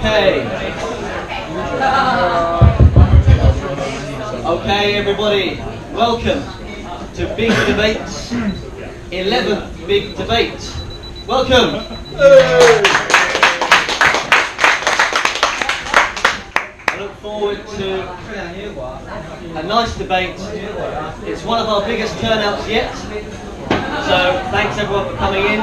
Okay. Okay, everybody, welcome to Big Debate's 11th Big Debate. Welcome. I look forward to a nice debate. It's one of our biggest turnouts yet, so thanks everyone for coming in.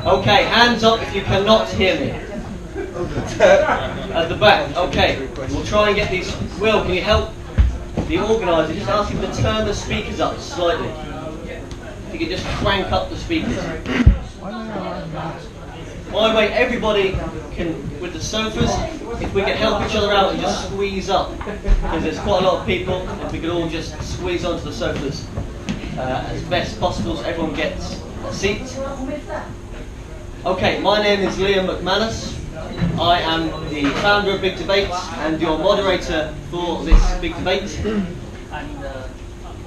Okay, hands up if you cannot hear me. At the back, okay. We'll try and get these. Will, can you help the organiser? Just ask him to turn the speakers up slightly. If you can just crank up the speakers. By the way, everybody can, with the sofas, if we can help each other out and just squeeze up, because there's quite a lot of people, if we could all just squeeze onto the sofas as best possible so everyone gets a seat. Okay, my name is Liam McManus. I am the founder of Big Debates and your moderator for this Big Debate.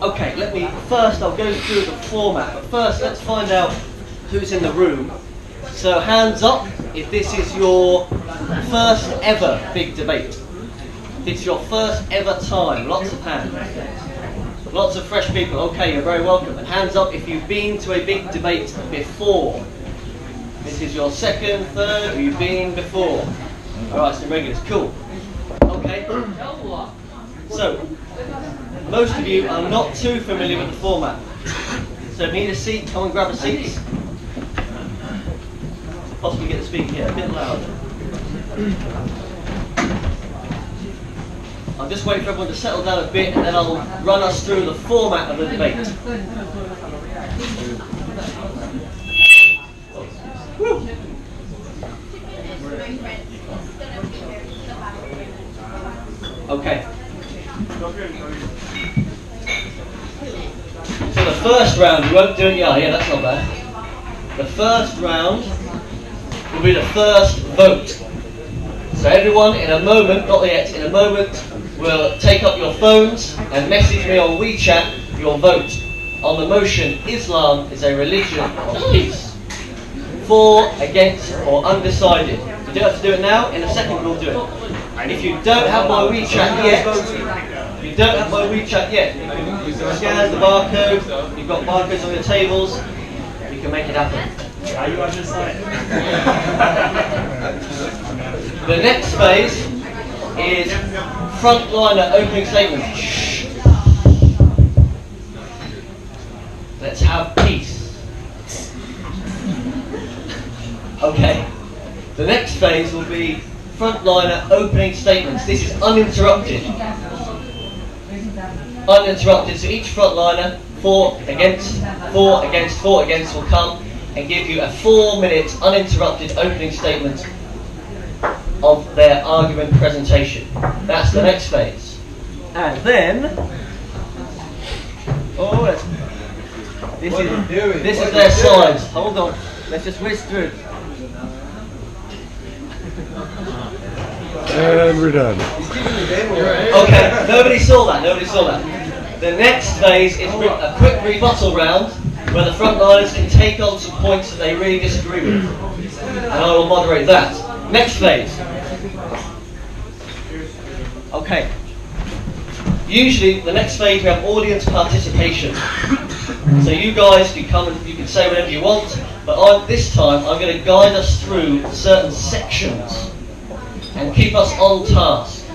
Okay, I'll go through the format, but first let's find out who's in the room. So hands up if this is your first ever Big Debate. If it's your first ever time, lots of hands. Lots of fresh people, okay, you're very welcome. And hands up if you've been to a Big Debate before. This is your second, third, or you've been before. Alright, some regulars, cool. Okay. So, most of you are not too familiar with the format. So if you need a seat, come and grab a seat. Possibly get the speaker here a bit louder. I'll just wait for everyone to settle down a bit and then I'll run us through the format of the debate. Woo. Okay. So the first round, you won't do it yet. Yeah, that's not bad. The first round will be the first vote. So everyone in a moment, not yet, in a moment, will take up your phones and message me on WeChat your vote on the motion Islam is a religion of peace. For, against, or undecided. You don't have to do it now, in a second we'll do it. And if you don't have my WeChat yet, you can scan the barcode, you've got barcodes on your tables, you can make it happen. Are you undecided? The next phase is frontliner opening statements. Shh. Let's have peace. Okay, the next phase will be frontliner opening statements. This is uninterrupted. Uninterrupted, so each frontliner, for, against, will come and give you a 4-minute uninterrupted opening statement of their argument presentation. That's the next phase. And then, this is their slides. Hold on, let's just whiz through. And we're done. Okay, nobody saw that. The next phase is a quick rebuttal round where the frontliners can take on some points that they really disagree with. And I will moderate that. Next phase. Okay. Usually, the next phase we have audience participation. So you guys can come and you can say whatever you want, but this time I'm going to guide us through certain sections and keep us on task.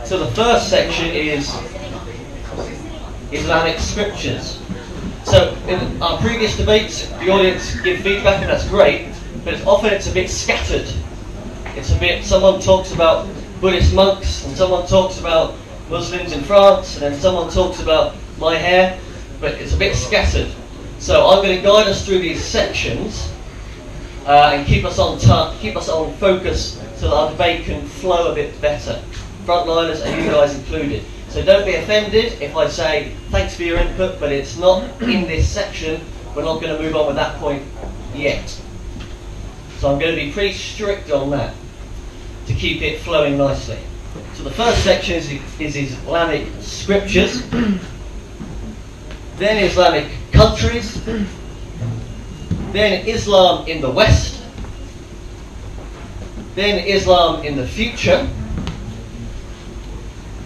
So the first section is Islamic scriptures. So in our previous debates, the audience give feedback and that's great, but often it's a bit scattered. Someone talks about Buddhist monks, and someone talks about Muslims in France, and then someone talks about my hair, but it's a bit scattered. So I'm going to guide us through these sections and keep us on focus so that our debate can flow a bit better. Frontliners and you guys included. So don't be offended if I say thanks for your input, but it's not in this section. We're not going to move on with that point yet. So I'm going to be pretty strict on that to keep it flowing nicely. So the first section is Islamic scriptures, then Islamic countries, then Islam in the West, then Islam in the future,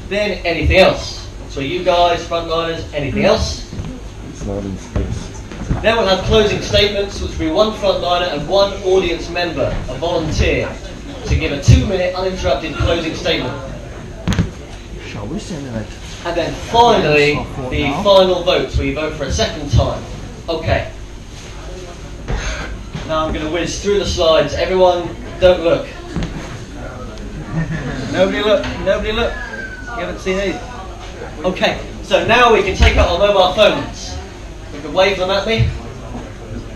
then anything else. So you guys, frontliners, anything else? Islam in space. Then we'll have closing statements, which will be one frontliner and one audience member, a volunteer, to give a 2-minute uninterrupted closing statement. And then finally, the final vote, where you vote for a second time. Okay. Now I'm going to whiz through the slides. Everyone, don't look. Nobody look. Nobody look. You haven't seen anything. Okay. So now we can take out our mobile phones. You can wave them at me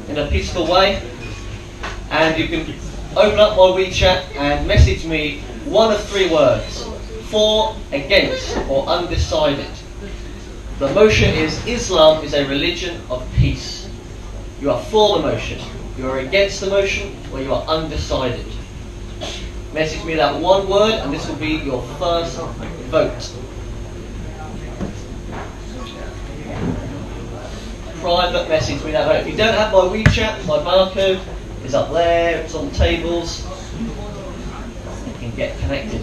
in a peaceful way, and you can open up my WeChat and message me one of 3 words: for, against, or undecided. The motion is Islam is a religion of peace. You are for the motion, you are against the motion, or you are undecided. Message me that one word and this will be your first vote. Private message me that vote. If you don't have my WeChat, my barcode is up there, it's on the tables. You can get connected.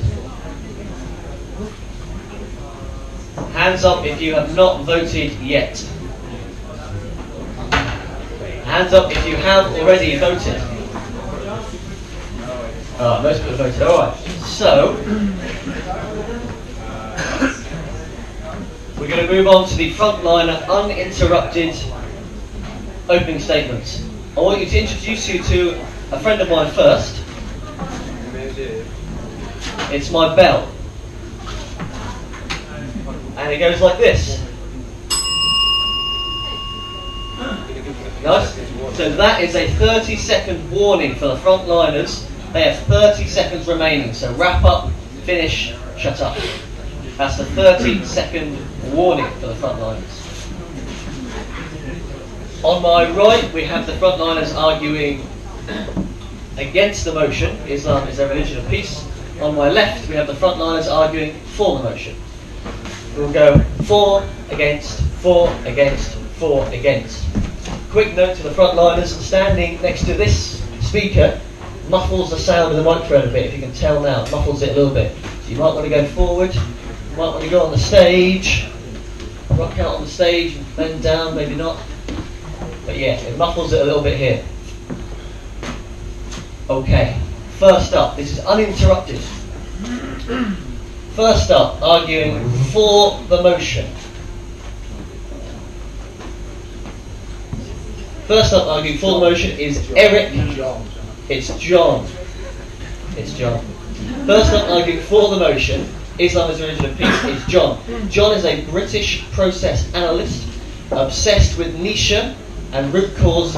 Hands up if you have not voted yet. Hands up if you have already voted. Most people have voted. Alright, so we're going to move on to the frontliner uninterrupted opening statements. I want you to introduce you to a friend of mine first. It's my bell. And it goes like this. Nice. So that is a 30-second warning for the frontliners. They have 30 seconds remaining. So wrap up, finish, shut up. That's the 30-second warning for the frontliners. On my right, we have the frontliners arguing against the motion. Islam is a religion of peace. On my left, we have the frontliners arguing for the motion. We'll go for, against, for, against, for, against. Quick note to the frontliners: standing next to this speaker muffles the sound of the microphone a bit, if you can tell now, it muffles it a little bit. So you might want to go forward, you might want to go on the stage, rock out on the stage and bend down, maybe not. But yeah, it muffles it a little bit here. Okay, first up, this is uninterrupted. First up, arguing for the motion. First up, arguing for the motion is Eric. It's John. It's John. First up, arguing for the motion, Islam is a religion of peace, is John. John is a British process analyst, obsessed with niche and root cause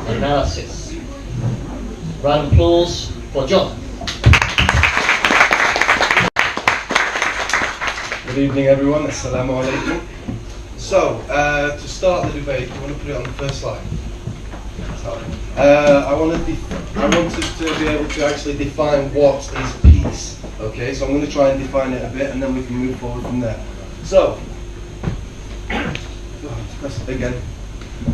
analysis. Round of applause for John. Good evening, everyone. Assalamu alaikum. So, to start the debate, I want to put it on the first slide. I wanted to be able to actually define what is peace. Okay, so I'm going to try and define it a bit, and then we can move forward from there. So, press it again.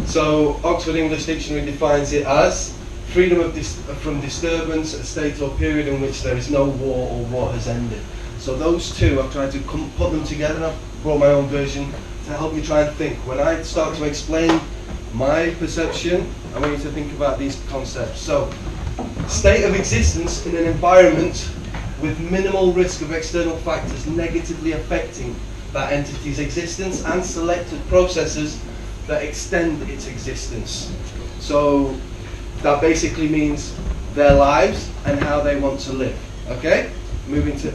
So, Oxford English Dictionary defines it as freedom from disturbance, a state or period in which there is no war or war has ended. So those two, I've tried to put them together, and I've brought my own version to help me try and think. When I start to explain my perception, I want you to think about these concepts. So, state of existence in an environment with minimal risk of external factors negatively affecting that entity's existence, and selected processes that extend its existence. So, that basically means their lives and how they want to live. Okay? Moving to,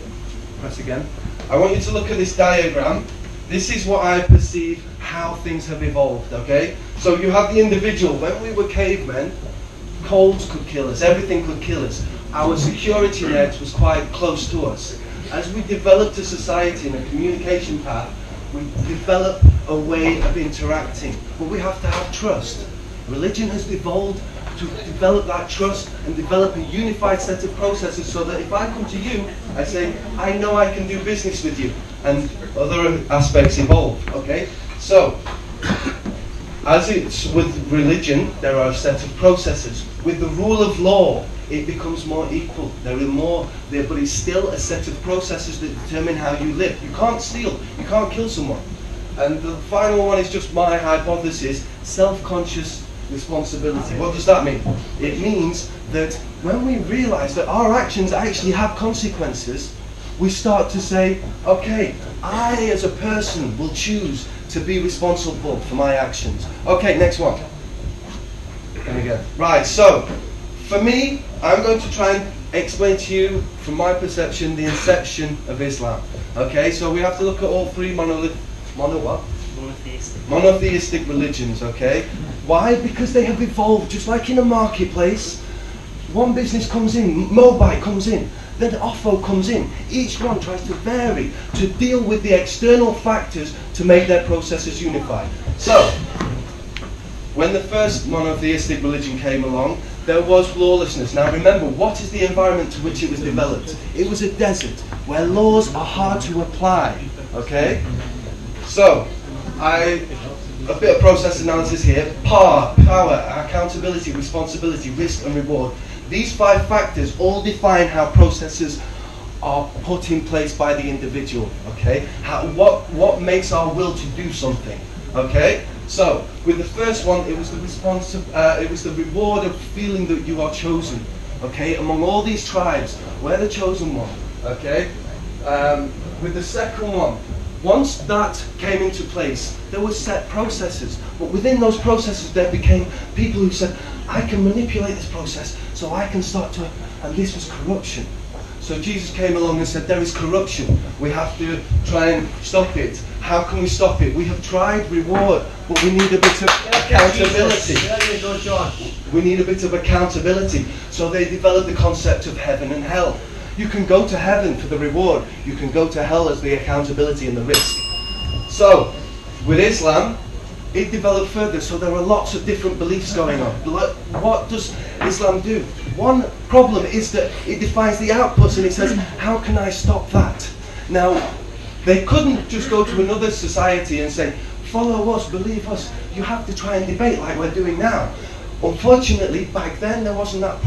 press again. I want you to look at this diagram. This is what I perceive how things have evolved, okay? So you have the individual. When we were cavemen, colds could kill us, everything could kill us. Our security net was quite close to us. As we developed a society and a communication path, we develop a way of interacting. But we have to have trust. Religion has evolved to develop that trust and develop a unified set of processes so that if I come to you, I say, I know I can do business with you. And other aspects evolve, okay? So, As it's with religion, there are a set of processes. With the rule of law, it becomes more equal. There are more there, but it's still a set of processes that determine how you live. You can't steal, you can't kill someone. And the final one is just my hypothesis, self-conscious responsibility. What does that mean? It means that when we realize that our actions actually have consequences, we start to say, okay, I as a person will choose to be responsible for my actions. Okay, next one. There we go. Right, so, for me, I'm going to try and explain to you, from my perception, the inception of Islam. Okay, so we have to look at all three monotheistic religions, okay? Why? Because they have evolved, just like in a marketplace. One business comes in, Mobile comes in, then Offo comes in. Each one tries to vary, to deal with the external factors to make their processes unified. So, when the first monotheistic religion came along, there was lawlessness. Now remember, what is the environment to which it was developed? It was a desert, where laws are hard to apply, okay? So, a bit of process analysis here. Power, accountability, responsibility, risk and reward. These 5 factors all define how processes are put in place by the individual, okay? What makes our will to do something, okay? So, with the first one, it was the reward of feeling that you are chosen, okay? Among all these tribes, we're the chosen one, okay? With the second one, once that came into place, there were set processes, but within those processes there became people who said, I can manipulate this process, so I can start to, and this was corruption. So Jesus came along and said, there is corruption, we have to try and stop it. How can we stop it? We have tried reward, but we need a bit of accountability. We need a bit of accountability. So they developed the concept of heaven and hell. You can go to heaven for the reward, you can go to hell as the accountability and the risk. So, with Islam, it developed further, so there are lots of different beliefs going on. What does Islam do? One problem is that it defines the outputs and it says, how can I stop that? Now, they couldn't just go to another society and say, follow us, believe us. You have to try and debate like we're doing now. Unfortunately, back then there wasn't that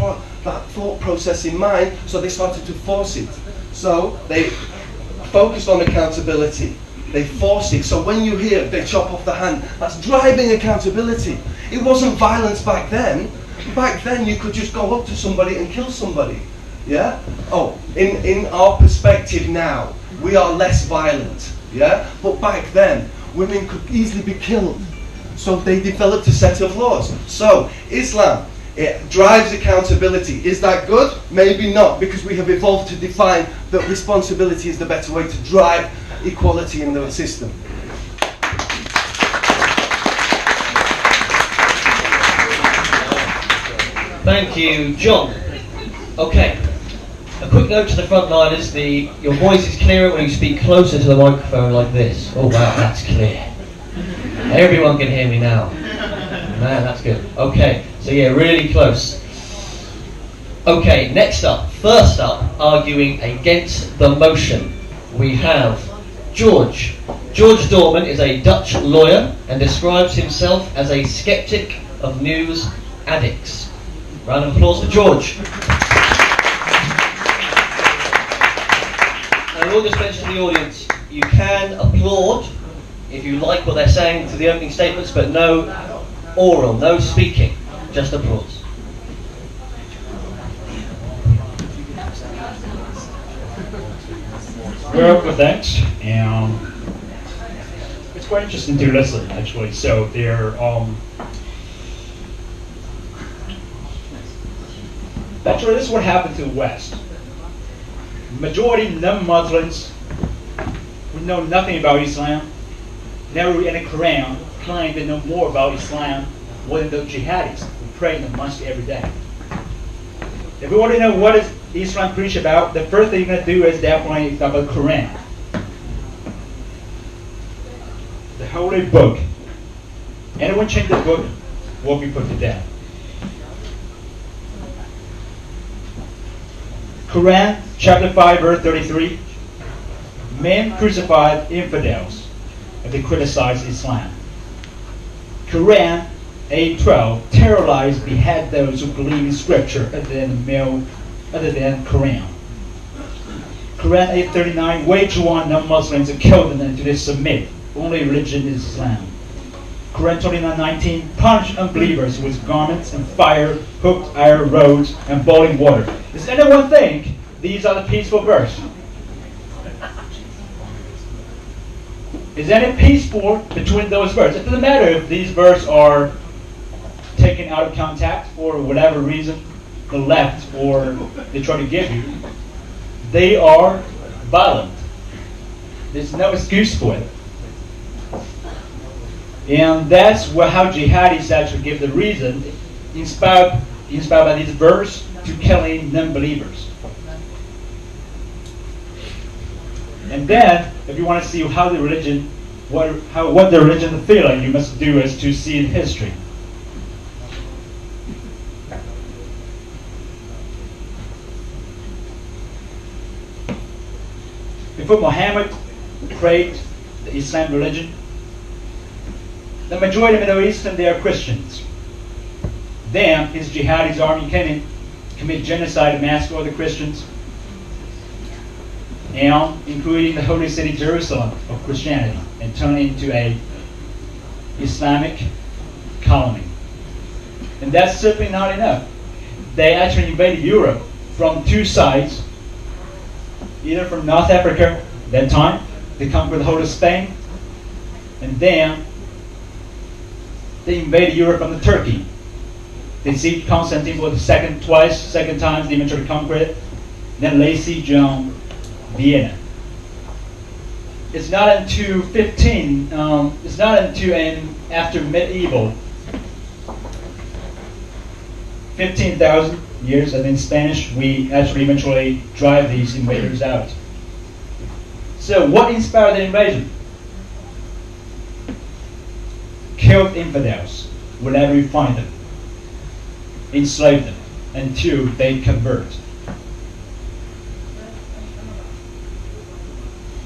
thought process in mind, so they started to force it. So they focused on accountability. They forced it. So when you hear they chop off the hand, that's driving accountability. It wasn't violence back then. Back then you could just go up to somebody and kill somebody. Yeah? Oh, in our perspective now, we are less violent. Yeah? But back then, women could easily be killed. So they developed a set of laws. So Islam, it drives accountability. Is that good? Maybe not, because we have evolved to define that responsibility is the better way to drive equality in the system. Thank you, John. Okay, a quick note to the frontliners, your voice is clearer when you speak closer to the microphone like this. Oh wow, that's clear. Everyone can hear me now. Man, that's good. Okay, so yeah, really close. Okay, first up, arguing against the motion, we have George. George Dorman is a Dutch lawyer and describes himself as a skeptic of news addicts. Round of applause for George. I will just mention to the audience, you can applaud if you like what they're saying to the opening statements, but no oral, no speaking, just applause. Well, thanks. It's quite interesting to listen, actually. So actually, this is what happened to the West. Majority non-Muslims who know nothing about Islam, never read the Quran, claim they know more about Islam more than the jihadis who pray in the mosque every day. If we want to know what is Islam preach about, the first thing you're going to do is definitely talk about the Quran. The holy book. Anyone change the book will be put to death. Quran chapter 5 verse 33. Men crucified infidels if they criticize Islam. Quran 8:12 terrorize, behead those who believe in scripture other than Quran. Quran 8:39 wage war on non-Muslims and kill them until they submit. Only religion is Islam. Quran 29:19 punish unbelievers with garments and fire, hooked iron rods, and boiling water. Does anyone think these are the peaceful verse? Is any peaceful between those verses? It doesn't matter if these verses are taken out of context for whatever reason, the left or they try to give you. They are violent. There's no excuse for it. And that's how jihadis actually give the reason, inspired by this verse, to killing non-believers. And then, if you want to see how the religion, what the religion is feeling, you must do is to see in history. Before Muhammad created the Islam religion, the majority of the Middle Eastern, they are Christians. Then his jihadist army came in, commit genocide and massacre all the Christians, and including the holy city Jerusalem of Christianity, and turn it into a Islamic colony. And that's certainly not enough. They actually invaded Europe from two sides, either from North Africa at that time, they conquered the whole of Spain, and then they invaded Europe from Turkey. They sieged Constantinople the second times, they eventually conquered it. Then they sieged Vienna. It's not until after medieval, 15,000 years, and in Spanish, we actually eventually drive these invaders out. So what inspired the invasion? Killed infidels wherever you find them. Enslave them until they convert.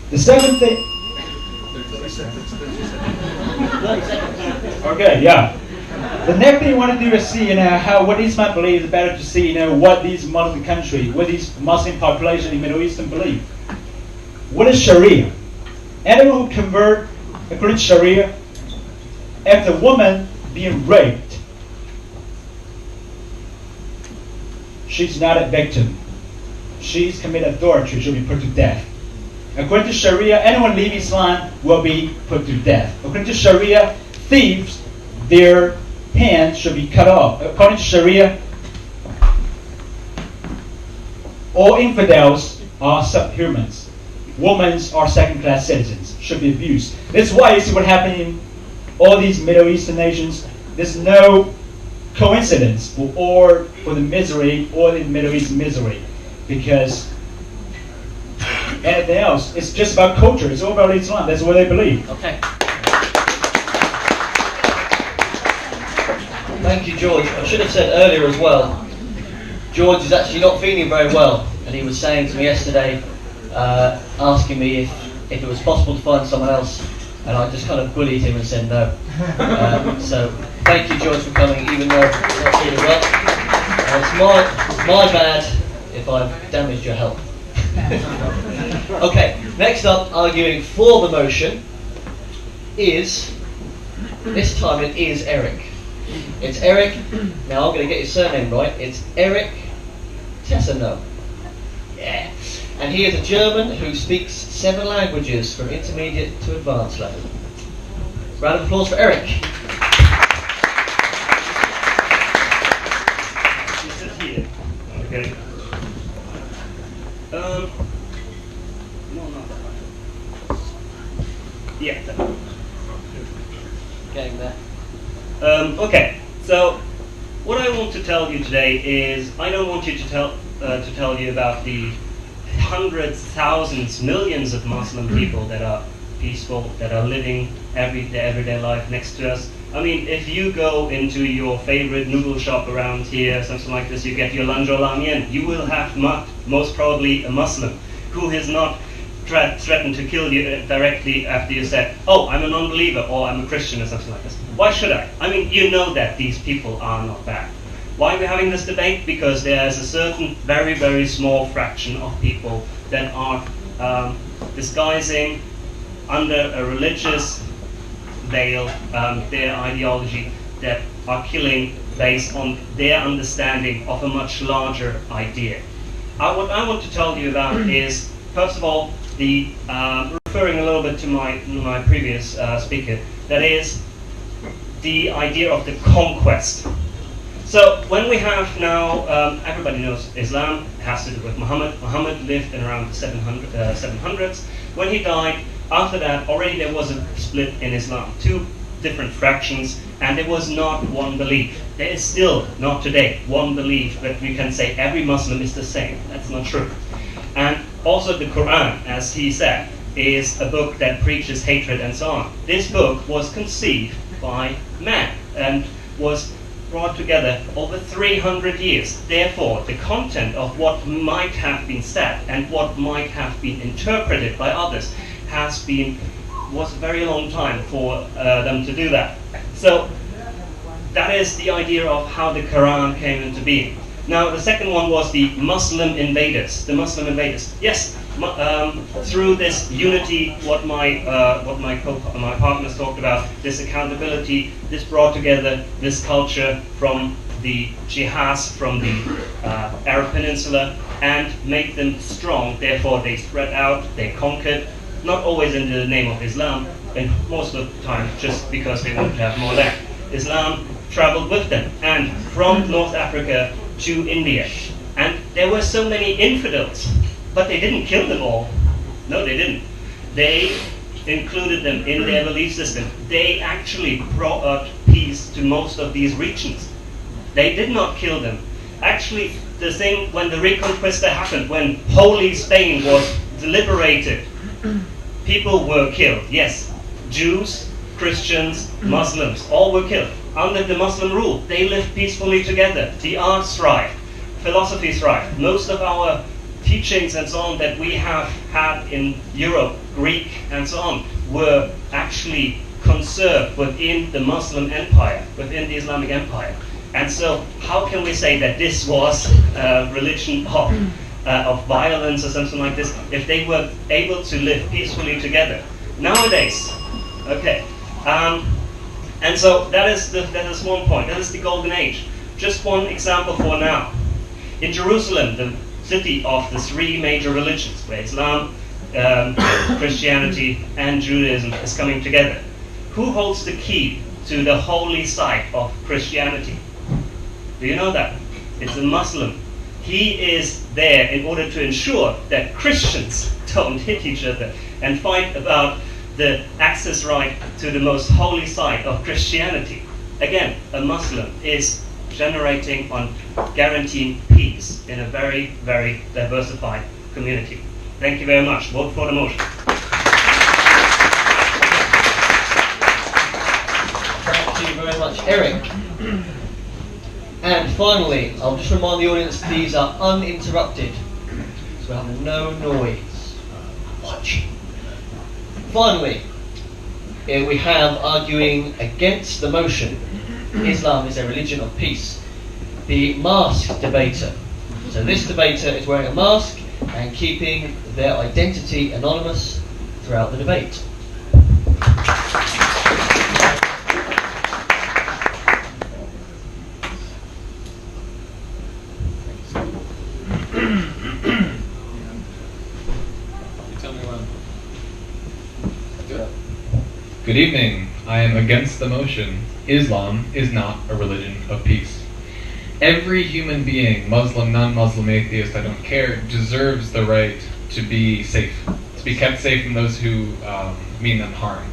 The second thing. Okay, yeah. The next thing you want to do is see, what Islam believes. It's better to see, what these Muslim countries, what these Muslim population in Middle Eastern believe. What is Sharia? Anyone who convert according to Sharia, if the woman being raped, she's not a victim. She's committed adultery. She'll be put to death. According to Sharia, anyone leaving Islam will be put to death. According to Sharia, thieves, their hands should be cut off. According to Sharia, all infidels are subhumans. Women are second-class citizens, should be abused. That's why you see what happened in all these Middle Eastern nations. There's no coincidence for the misery or the Middle East misery, because anything else, it's just about culture. It's all about Islam. That's what they believe. Okay. Thank you, George. I should have said earlier as well, George is actually not feeling very well, and he was saying to me yesterday, asking me if it was possible to find someone else, and I just kind of bullied him and said no. So thank you, George, for coming, even though you're not feeling well. It's my bad if I've damaged your health. Okay, next up, arguing for the motion is, this time it is Eric. It's Eric, now I'm going to get his surname right, it's Eric Tesseno. Yeah. And he is a German who speaks 7 languages from intermediate to advanced level. Round of applause for Eric. This is here. Okay. No, not that one. Yeah, that one. Getting there. Okay, so what I want to tell you today is I don't want you to tell you about the hundreds, thousands, millions of Muslim people that are peaceful, that are living everyday life next to us. I mean, if you go into your favorite noodle shop around here, something like this, you get your lanzhou lamien, you will have most probably a Muslim who has not threatened to kill you directly after you said, oh, I'm a non-believer, or I'm a Christian, or something like this. Why should I? I mean, you know that these people are not bad. Why are we having this debate? Because there's a certain very, very small fraction of people that are disguising under a religious veil their ideology, that are killing based on their understanding of a much larger idea. What I want to tell you about is, first of all, the referring a little bit to my previous speaker, that is the idea of the conquest. So when we have now, everybody knows Islam has to do with Muhammad. Muhammad lived in around the 700s. When he died, after that, already there was a split in Islam, two different fractions, and there was not one belief. There is still, not today, one belief that we can say every Muslim is the same. That's not true. And also the Quran, as he said, is a book that preaches hatred and so on. This book was conceived by man and was brought together over 300 years. Therefore, the content of what might have been said and what might have been interpreted by others was a very long time for them to do that. So that is the idea of how the Quran came into being. Now, the second one was the Muslim invaders. The Muslim invaders. Yes, through this unity, what my partners talked about, this accountability, this brought together this culture from the jihads, from the Arab Peninsula, and made them strong. Therefore, they spread out, they conquered, not always in the name of Islam, and most of the time just because they wanted to have more land. Islam traveled with them, and from North Africa to India. And there were so many infidels, but they didn't kill them all. No, they didn't. They included them in their belief system. They actually brought peace to most of these regions. They did not kill them. Actually, the thing when the Reconquista happened, when Holy Spain was liberated, people were killed. Yes, Jews, Christians, Muslims, all were killed. Under the Muslim rule, they lived peacefully together. The arts thrived, philosophy thrived. Most of our teachings and so on that we have had in Europe, Greek and so on, were actually conserved within the Muslim empire, within the Islamic empire. And so how can we say that this was a religion of violence or something like this, if they were able to live peacefully together? Nowadays, okay, and so that is one point. That is the golden age. Just one example for now. In Jerusalem, the city of the three major religions, where Islam, Christianity, and Judaism is coming together, who holds the key to the holy site of Christianity? Do you know that? It's a Muslim. He is there in order to ensure that Christians don't hit each other and fight about the access right to the most holy site of Christianity. Again, a Muslim is generating on guaranteeing peace in a very, very diversified community. Thank you very much. Vote for the motion. Thank you very much, Eric. And finally, I'll just remind the audience these are uninterrupted, so we have no noise. Watch. Finally, we have arguing against the motion, Islam is a religion of peace, the mask debater. So this debater is wearing a mask and keeping their identity anonymous throughout the debate. Good evening. I am against the motion. Islam is not a religion of peace. Every human being, Muslim, non-Muslim, atheist, I don't care, deserves the right to be safe, to be kept safe from those who mean them harm.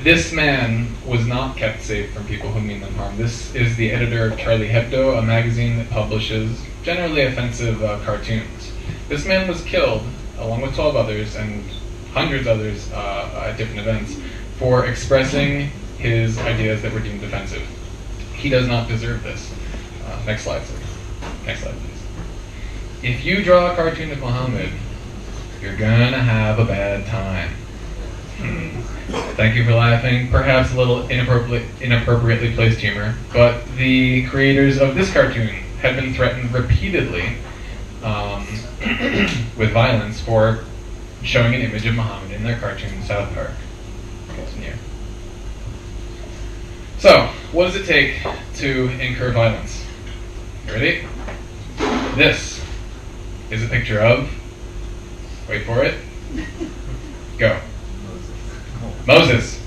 This man was not kept safe from people who mean them harm. This is the editor of Charlie Hebdo, a magazine that publishes generally offensive cartoons. This man was killed, along with 12 others and hundreds of others at different events, for expressing his ideas that were deemed offensive. He does not deserve this. Next slide, please. Next slide, please. If you draw a cartoon of Muhammad, you're gonna have a bad time. Thank you for laughing. Perhaps a little inappropriately placed humor, but the creators of this cartoon have been threatened repeatedly with violence for showing an image of Muhammad in their cartoon South Park. Continue. So, what does it take to incur violence? You ready? This is a picture of, wait for it, go. Moses.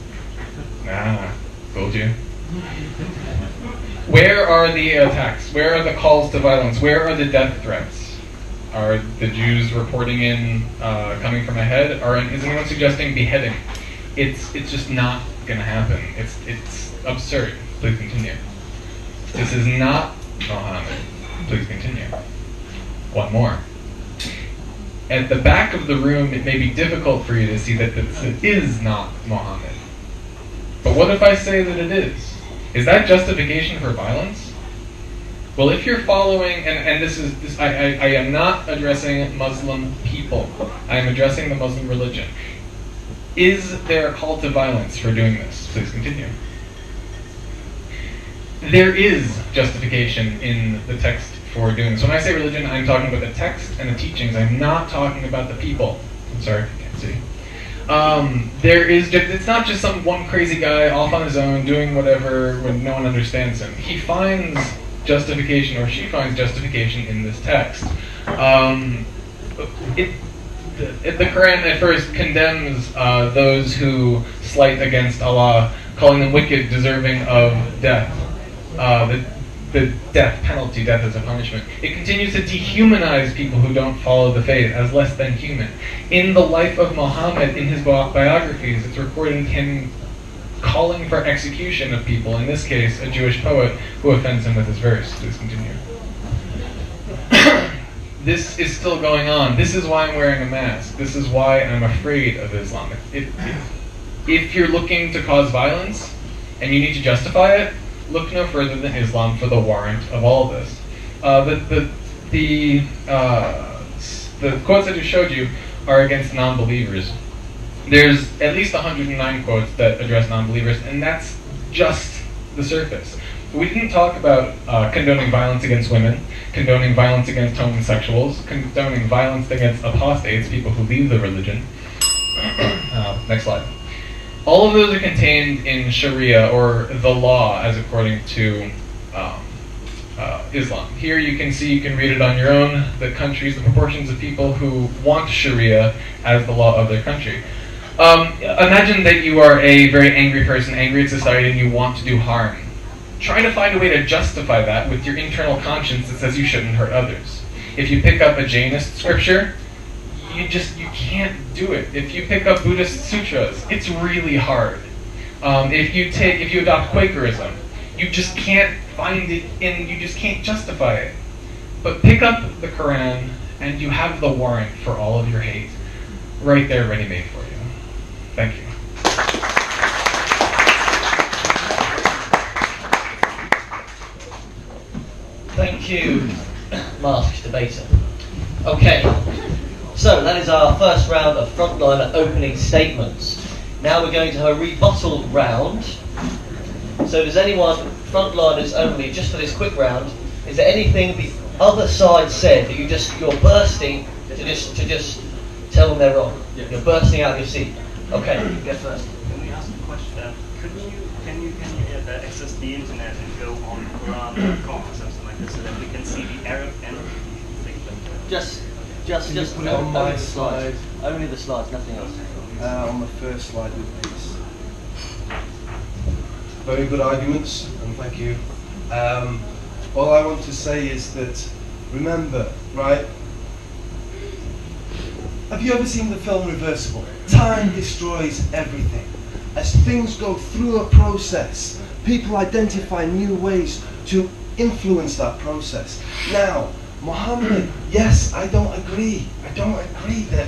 Nah, fooled you. Where are the attacks? Where are the calls to violence? Where are the death threats? Are the Jews reporting in coming from ahead? Is anyone suggesting beheading? It's just not gonna happen. It's absurd. Please continue. This is not Muhammad. Please continue. One more. At the back of the room, it may be difficult for you to see that this is not Muhammad. But what if I say that it is? Is that justification for violence? Well, if you're following, and I am not addressing Muslim people. I am addressing the Muslim religion. Is there a call to violence for doing this? Please continue. There is justification in the text for doing this. When I say religion, I'm talking about the text and the teachings. I'm not talking about the people. I'm sorry if you can't see. It's not just some one crazy guy off on his own doing whatever when no one understands him. He finds justification, or she finds justification in this text. The Quran at first condemns those who slight against Allah, calling them wicked, deserving of death. The death penalty, death as a punishment. It continues to dehumanize people who don't follow the faith as less than human. In the life of Muhammad, in his biographies, it's recorded him calling for execution of people, in this case, a Jewish poet who offends him with his verse. Please continue. This is still going on. This is why I'm wearing a mask. This is why I'm afraid of Islam. If you're looking to cause violence, and you need to justify it, look no further than Islam for the warrant of all this. The quotes I just showed you are against non-believers. There's at least 109 quotes that address non-believers, and that's just the surface. We didn't talk about condoning violence against women, condoning violence against homosexuals, condoning violence against apostates, people who leave the religion. Next slide. All of those are contained in Sharia, or the law, as according to Islam. Here you can see, you can read it on your own, the countries, the proportions of people who want Sharia as the law of their country. Imagine that you are a very angry person, angry at society, and you want to do harm. Try to find a way to justify that with your internal conscience that says you shouldn't hurt others. If you pick up a Jainist scripture, you can't do it. If you pick up Buddhist sutras, it's really hard. If you adopt Quakerism, you just can't find it you just can't justify it. But pick up the Quran and you have the warrant for all of your hate right there ready-made for you. Thank you. Thank you, masked debater. Okay, so that is our first round of frontliner opening statements. Now we're going to have a rebuttal round. So does anyone, frontliners only, just for this quick round, is there anything the other side said that you're bursting to just tell them they're wrong? Yeah. You're bursting out of your seat. Okay, you go first. Can we ask a question? Can you access the internet and go on Quran.com or something like this so that we can see the Arab and the thing? Just put it on my slide. Only the slides, nothing else. On the first slide with peace. Very good arguments, and thank you. All I want to say is that, remember, right? Have you ever seen the film Reversible? Time destroys everything. As things go through a process, people identify new ways to influence that process. Now, Muhammad, yes, I don't agree that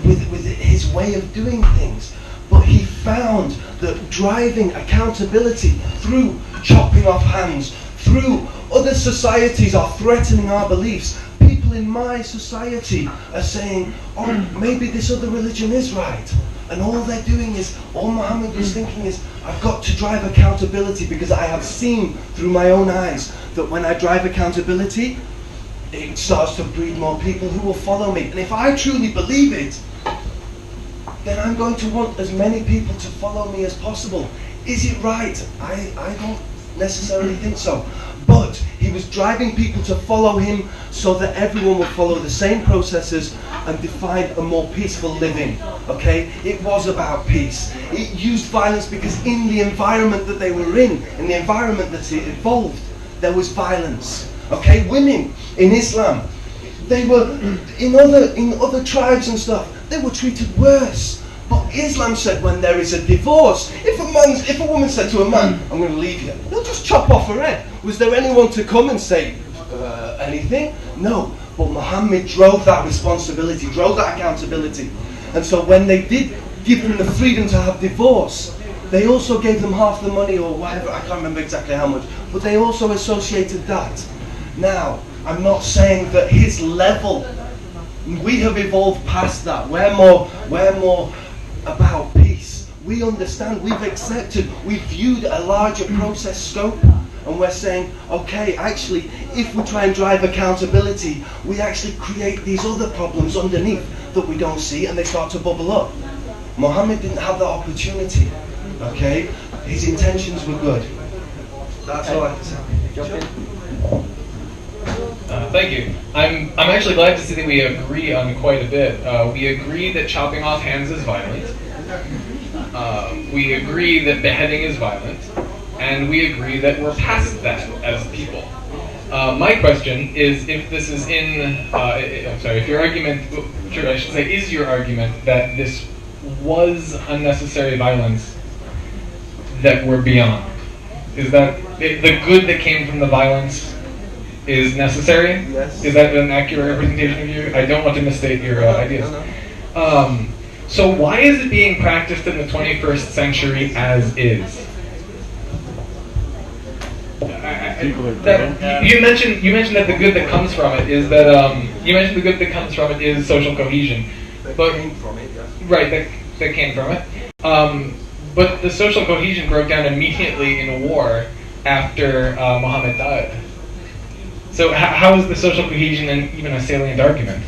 with his way of doing things, but he found that driving accountability through chopping off hands, through other societies are threatening our beliefs. People in my society are saying, oh, maybe this other religion is right. And all they're doing is, all Muhammad was thinking is, I've got to drive accountability because I have seen through my own eyes that when I drive accountability, it starts to breed more people who will follow me. And if I truly believe it, then I'm going to want as many people to follow me as possible. Is it right? I don't necessarily think so. But he was driving people to follow him so that everyone would follow the same processes and define a more peaceful living. Okay? It was about peace. It used violence because in the environment that they were in the environment that it evolved, there was violence. Okay? Women in Islam, they were in other tribes and stuff, they were treated worse. But Islam said when there is a divorce, if a woman said to a man, I'm going to leave you, they'll just chop off her head. Was there anyone to come and say anything? No. But Muhammad drove that responsibility, drove that accountability. And so when they did give them the freedom to have divorce, they also gave them half the money or whatever, I can't remember exactly how much, but they also associated that. Now, I'm not saying that his level, we have evolved past that. We're more about peace. We understand, we've accepted, we've viewed a larger process scope, and we're saying, okay, actually, if we try and drive accountability, we actually create these other problems underneath that we don't see, and they start to bubble up. Muhammad didn't have that opportunity, okay? His intentions were good. That's all I have to say. Jump in. Thank you. I'm actually glad to see that we agree on quite a bit. We agree that chopping off hands is violent. We agree that beheading is violent. And we agree that we're past that as people. My question is if this is if your argument, I should say, is your argument that this was unnecessary violence that we're beyond? Is that the good that came from the violence is necessary? Yes. Is that an accurate representation of you? I don't want to misstate your ideas. No. So why is it being practiced in the 21st century as is? You mentioned that the good that comes from it is social cohesion. But Came from it, yeah. right, that came from it. But the social cohesion broke down immediately in a war after Muhammad died. So how is the social cohesion even a salient argument?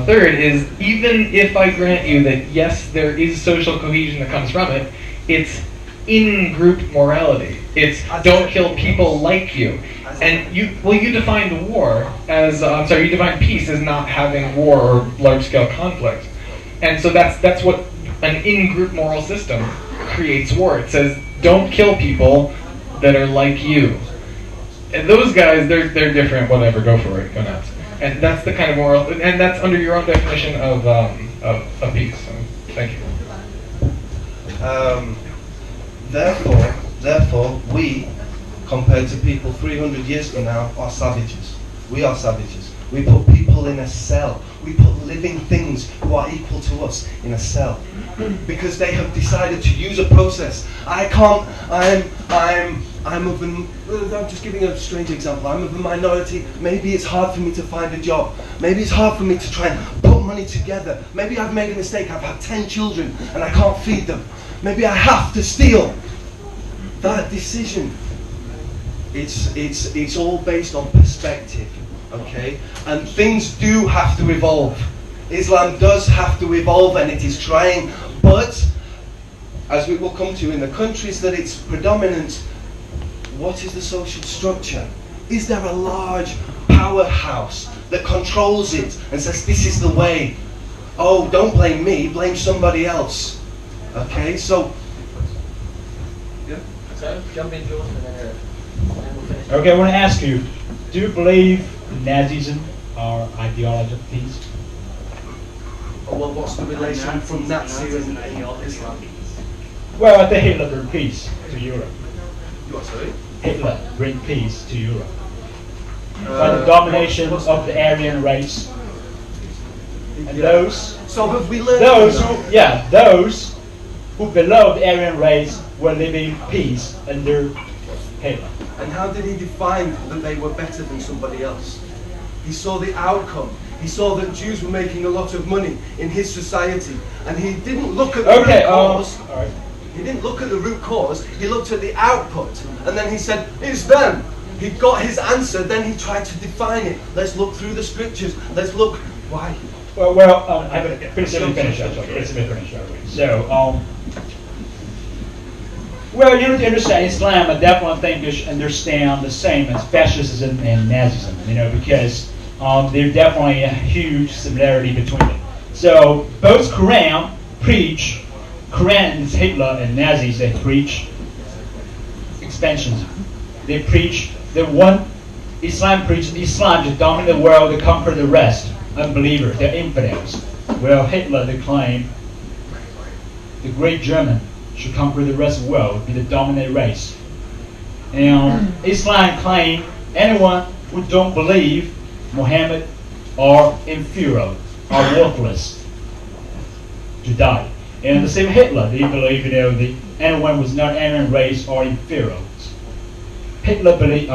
Third is, even if I grant you that yes, there is social cohesion that comes from it, it's in-group morality. It's don't kill people like you. And you defined war as, you defined peace as not having war or large-scale conflict. And so that's what an in-group moral system creates war. It says, don't kill people that are like you. And those guys, they're different, whatever, go for it, go nuts. And that's the kind of moral, and that's under your own definition of peace. So, thank you. Therefore, we, compared to people 300 years from now, are savages. We are savages. We put people in a cell. We put living things who are equal to us in a cell. Because they have decided to use a process. I'm just giving a strange example. I'm of a minority. Maybe it's hard for me to find a job. Maybe it's hard for me to try and put money together. Maybe I've made a mistake. I've had 10 children and I can't feed them. Maybe I have to steal. That decision, it's all based on perspective, okay? And things do have to evolve. Islam does have to evolve, and it is trying, but as we will come to, in the countries that it's predominant, what is the social structure? Is there a large powerhouse that controls it and says this is the way? Oh, don't blame me, blame somebody else. Okay, so yeah. So jump in, George, and then we'll finish. Okay, I want to ask you, do you believe Nazism are ideology of peace? Oh, well, what's the relation from Nazi and Islam? Well, I think Hitler bring peace to Europe. What, sorry? Hitler bring peace to Europe. By the domination of the Aryan race. And those So have we learned those who below the Aryan race were living in peace under Hitler. And how did he define that they were better than somebody else? He saw the outcome. He saw that Jews were making a lot of money in his society, and he didn't look at the Okay, root cause. all right. He didn't look at the root cause, he looked at the output, and then he said, it's them. He got his answer, then he tried to define it. Let's look through the scriptures, let's look, why? Well, I'm going to finish. Let me finish. So, well, you need to understand Islam. I definitely think you should understand the same as fascism and Nazism. Because there's definitely a huge similarity between them. So both Quran is Hitler and Nazis. They preach expansionism. They preach Islam preaches Islam to dominate the world, to conquer the rest. Unbelievers, they're infidels. Well, Hitler, they claim the great German should conquer the rest of the world, be the dominant race. And Islam claim anyone who don't believe Muhammad are inferior, are worthless, to die. And the same Hitler, they believe anyone who's not Aryan race are inferior. Hitler believe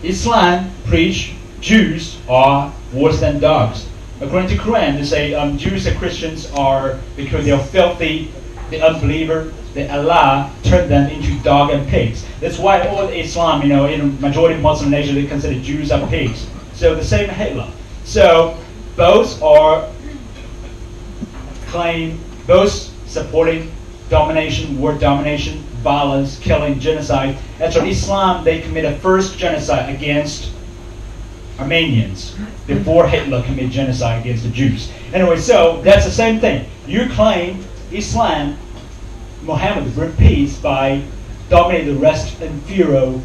Islam preach Jews are worse than dogs. According to Quran, they say Jews and Christians are, because they are filthy, the unbeliever, that Allah turned them into dog and pigs. That's why all Islam, in a majority of Muslim nations, they consider Jews are pigs. So the same Hitler. So both are both supporting domination, war domination, violence, killing, genocide. That's why Islam, they committed first genocide against Armenians before Hitler committed genocide against the Jews. Anyway, so that's the same thing. You claim Islam, Muhammad bring peace by dominating the rest inferior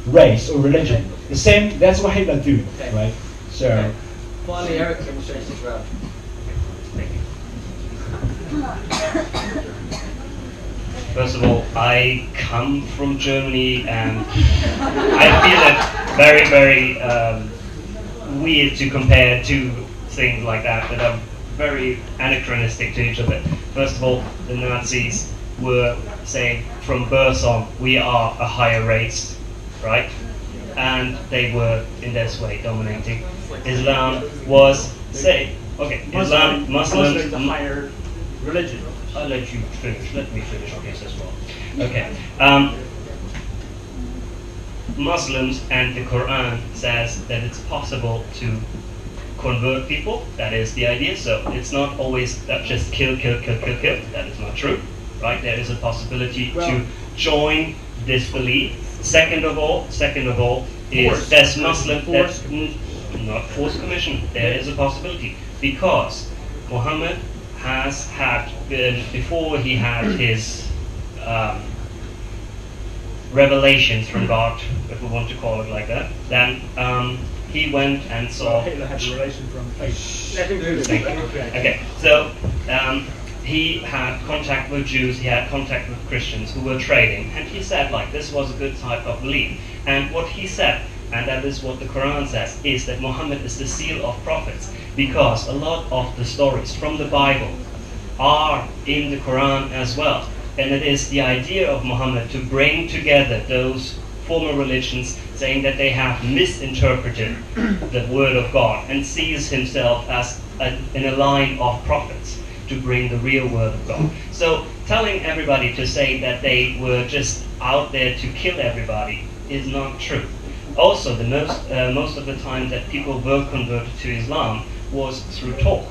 race or religion. The same, that's what Hitler do, right? So Finally, Eric demonstrates this round. First of all, I come from Germany and I feel it very, very weird to compare two things like that are very anachronistic to each other. First of all, the Nazis were saying from birth on, we are a higher race, right? And they were in this way dominating. Islam was saying, okay, Muslims is a higher religion. I'll let you finish. Let me finish on this as well. Okay. Muslims and the Quran says that it's possible to convert people. That is the idea. So it's not always that just kill. That is not true, right? There is a possibility to join this belief. Second of all, is there's Muslim that's not forced commission. There is a possibility because Muhammad has had before he had his revelations from God, if we want to call it like that. Then he went and saw. Hitler had a relation from faith. Okay, so he had contact with Jews, he had contact with Christians who were trading, and he said like this was a good type of belief. And what he said, and that is what the Quran says, is that Muhammad is the seal of prophets, because a lot of the stories from the Bible are in the Quran as well. And it is the idea of Muhammad to bring together those former religions, saying that they have misinterpreted the word of God, and sees himself as in a line of prophets to bring the real word of God. So telling everybody to say that they were just out there to kill everybody is not true. Also, the most of the time that people were converted to Islam was through talk,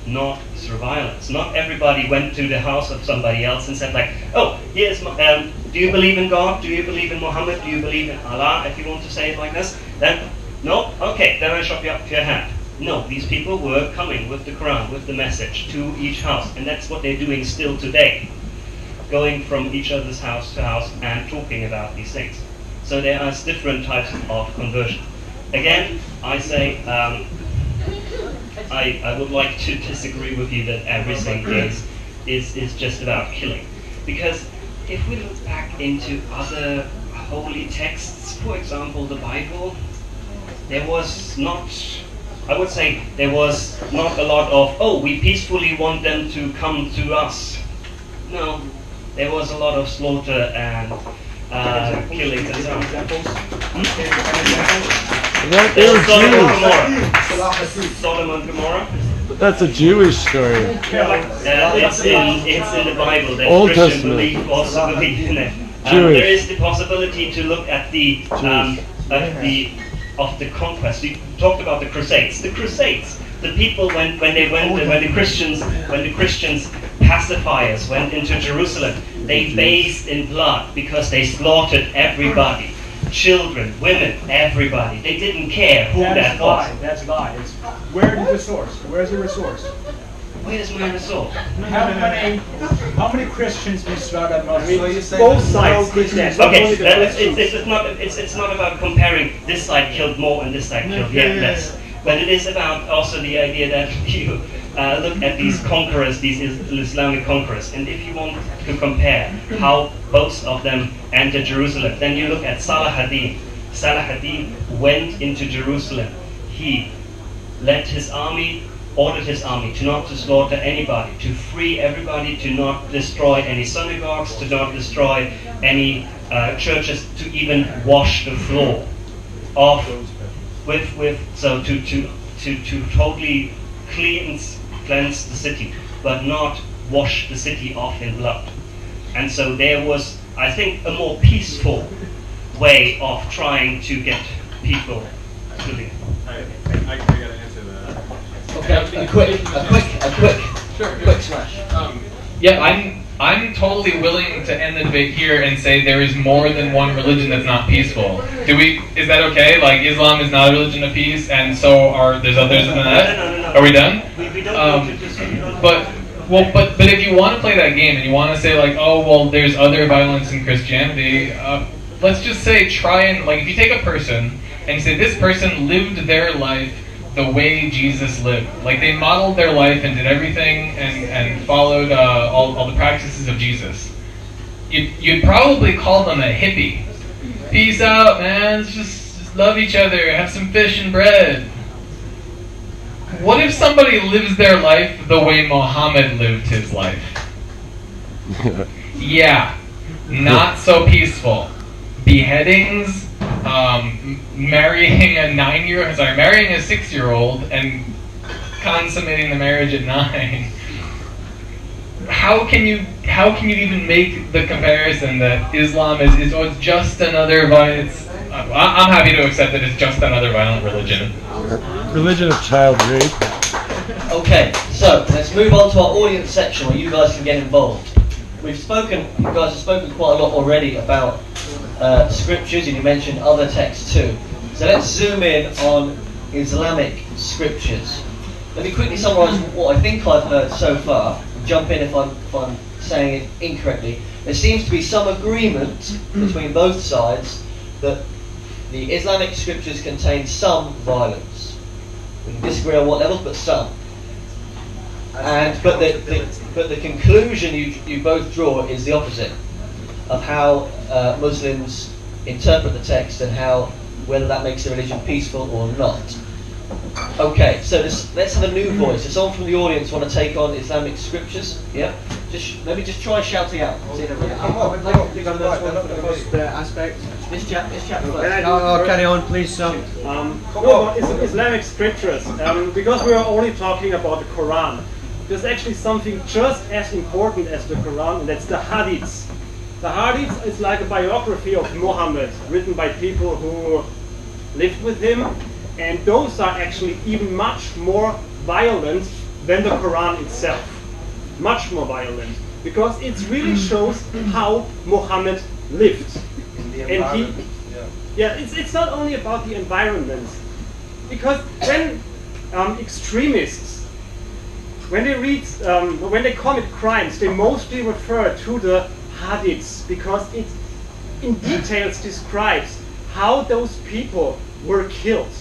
not through violence. Not everybody went to the house of somebody else and said like, oh, here's do you believe in God? Do you believe in Muhammad? Do you believe in Allah? If you want to say it like this, then no? Okay, then I chop you up your hand. No, these people were coming with the Quran, with the message to each house, and that's what they're doing still today, going from each other's house to house and talking about these things. So there are different types of conversion. Again, I say, I would like to disagree with you that everything is just about killing. Because if we look back into other holy texts, for example, the Bible, there was not, I would say, there was not a lot of, oh, we peacefully want them to come to us. No, there was a lot of slaughter and killings and so on. They were Jews. Sodom and Gomorrah? That's a Jewish story. It's in the Bible. That Old Christian Testament. belief also believe in it. Jewish. There is the possibility to look at the conquest. We talked about the Crusades. The Crusades. The people when the Christians pacifiers went into Jerusalem, they bathed in blood because they slaughtered everybody. Children, women, everybody. They didn't care who that was. That's a lie. Where is the source? Where's the resource? Where's my result? How many Christians we slaughtered? Both sides. Okay, it's not about comparing this side killed more and this side killed yet less. But it is about also the idea that you look at these conquerors, these Islamic conquerors, and if you want to compare how both of them entered Jerusalem, then you look at Salah ad-Din. Salah ad-Din went into Jerusalem. He led his army, ordered his army to not to slaughter anybody, to free everybody, to not destroy any synagogues, to not destroy any churches, to even wash the floor off to totally cleanse the city, but not wash the city off in blood. And so there was, I think, a more peaceful way of trying to get people to live. I gotta answer that. Okay, a quick smash. Yeah, I'm totally willing to end the debate here and say there is more than one religion that's not peaceful. Is that okay? Like Islam is not a religion of peace, and so there's others than that? No. Are we done? We don't need to disagree on But if you want to play that game and you want to say like, oh well, there's other violence in Christianity, let's just say try and like if you take a person and you say this person lived their life the way Jesus lived. Like they modeled their life and did everything and followed all the practices of Jesus. You'd probably call them a hippie. Peace out, man. Just love each other. Have some fish and bread. What if somebody lives their life the way Muhammad lived his life? Yeah, not so peaceful. Beheadings, marrying a 6-year-old and consummating the marriage at 9. How can you even make the comparison that Islam is just another violent? I'm happy to accept that it's just another violent religion. Religion of child rape. Okay, so let's move on to our audience section where you guys can get involved. You guys have spoken quite a lot already about scriptures, and you mentioned other texts too. So let's zoom in on Islamic scriptures. Let me quickly summarise what I think I've heard so far. Jump in if I'm saying it incorrectly. There seems to be some agreement between both sides that the Islamic scriptures contain some violence. We can disagree on what levels, but some. But the conclusion you both draw is the opposite of how Muslims interpret the text and whether that makes the religion peaceful or not. Okay, so let's have a new voice. Does someone from the audience want to take on Islamic scriptures? Yeah? Maybe just try shouting out. Aspect. This chap first. Carry on, please, sir. Islamic scriptures, because we are only talking about the Quran, there's actually something just as important as the Quran, and that's the Hadiths. The Hadiths is like a biography of Muhammad, written by people who lived with him, and those are actually even much more violent than the Quran itself. Much more violent, because it really shows how Muhammad lived. And it's not only about the environment, because when extremists, when they commit crimes, they mostly refer to the hadiths, because it in details describes how those people were killed.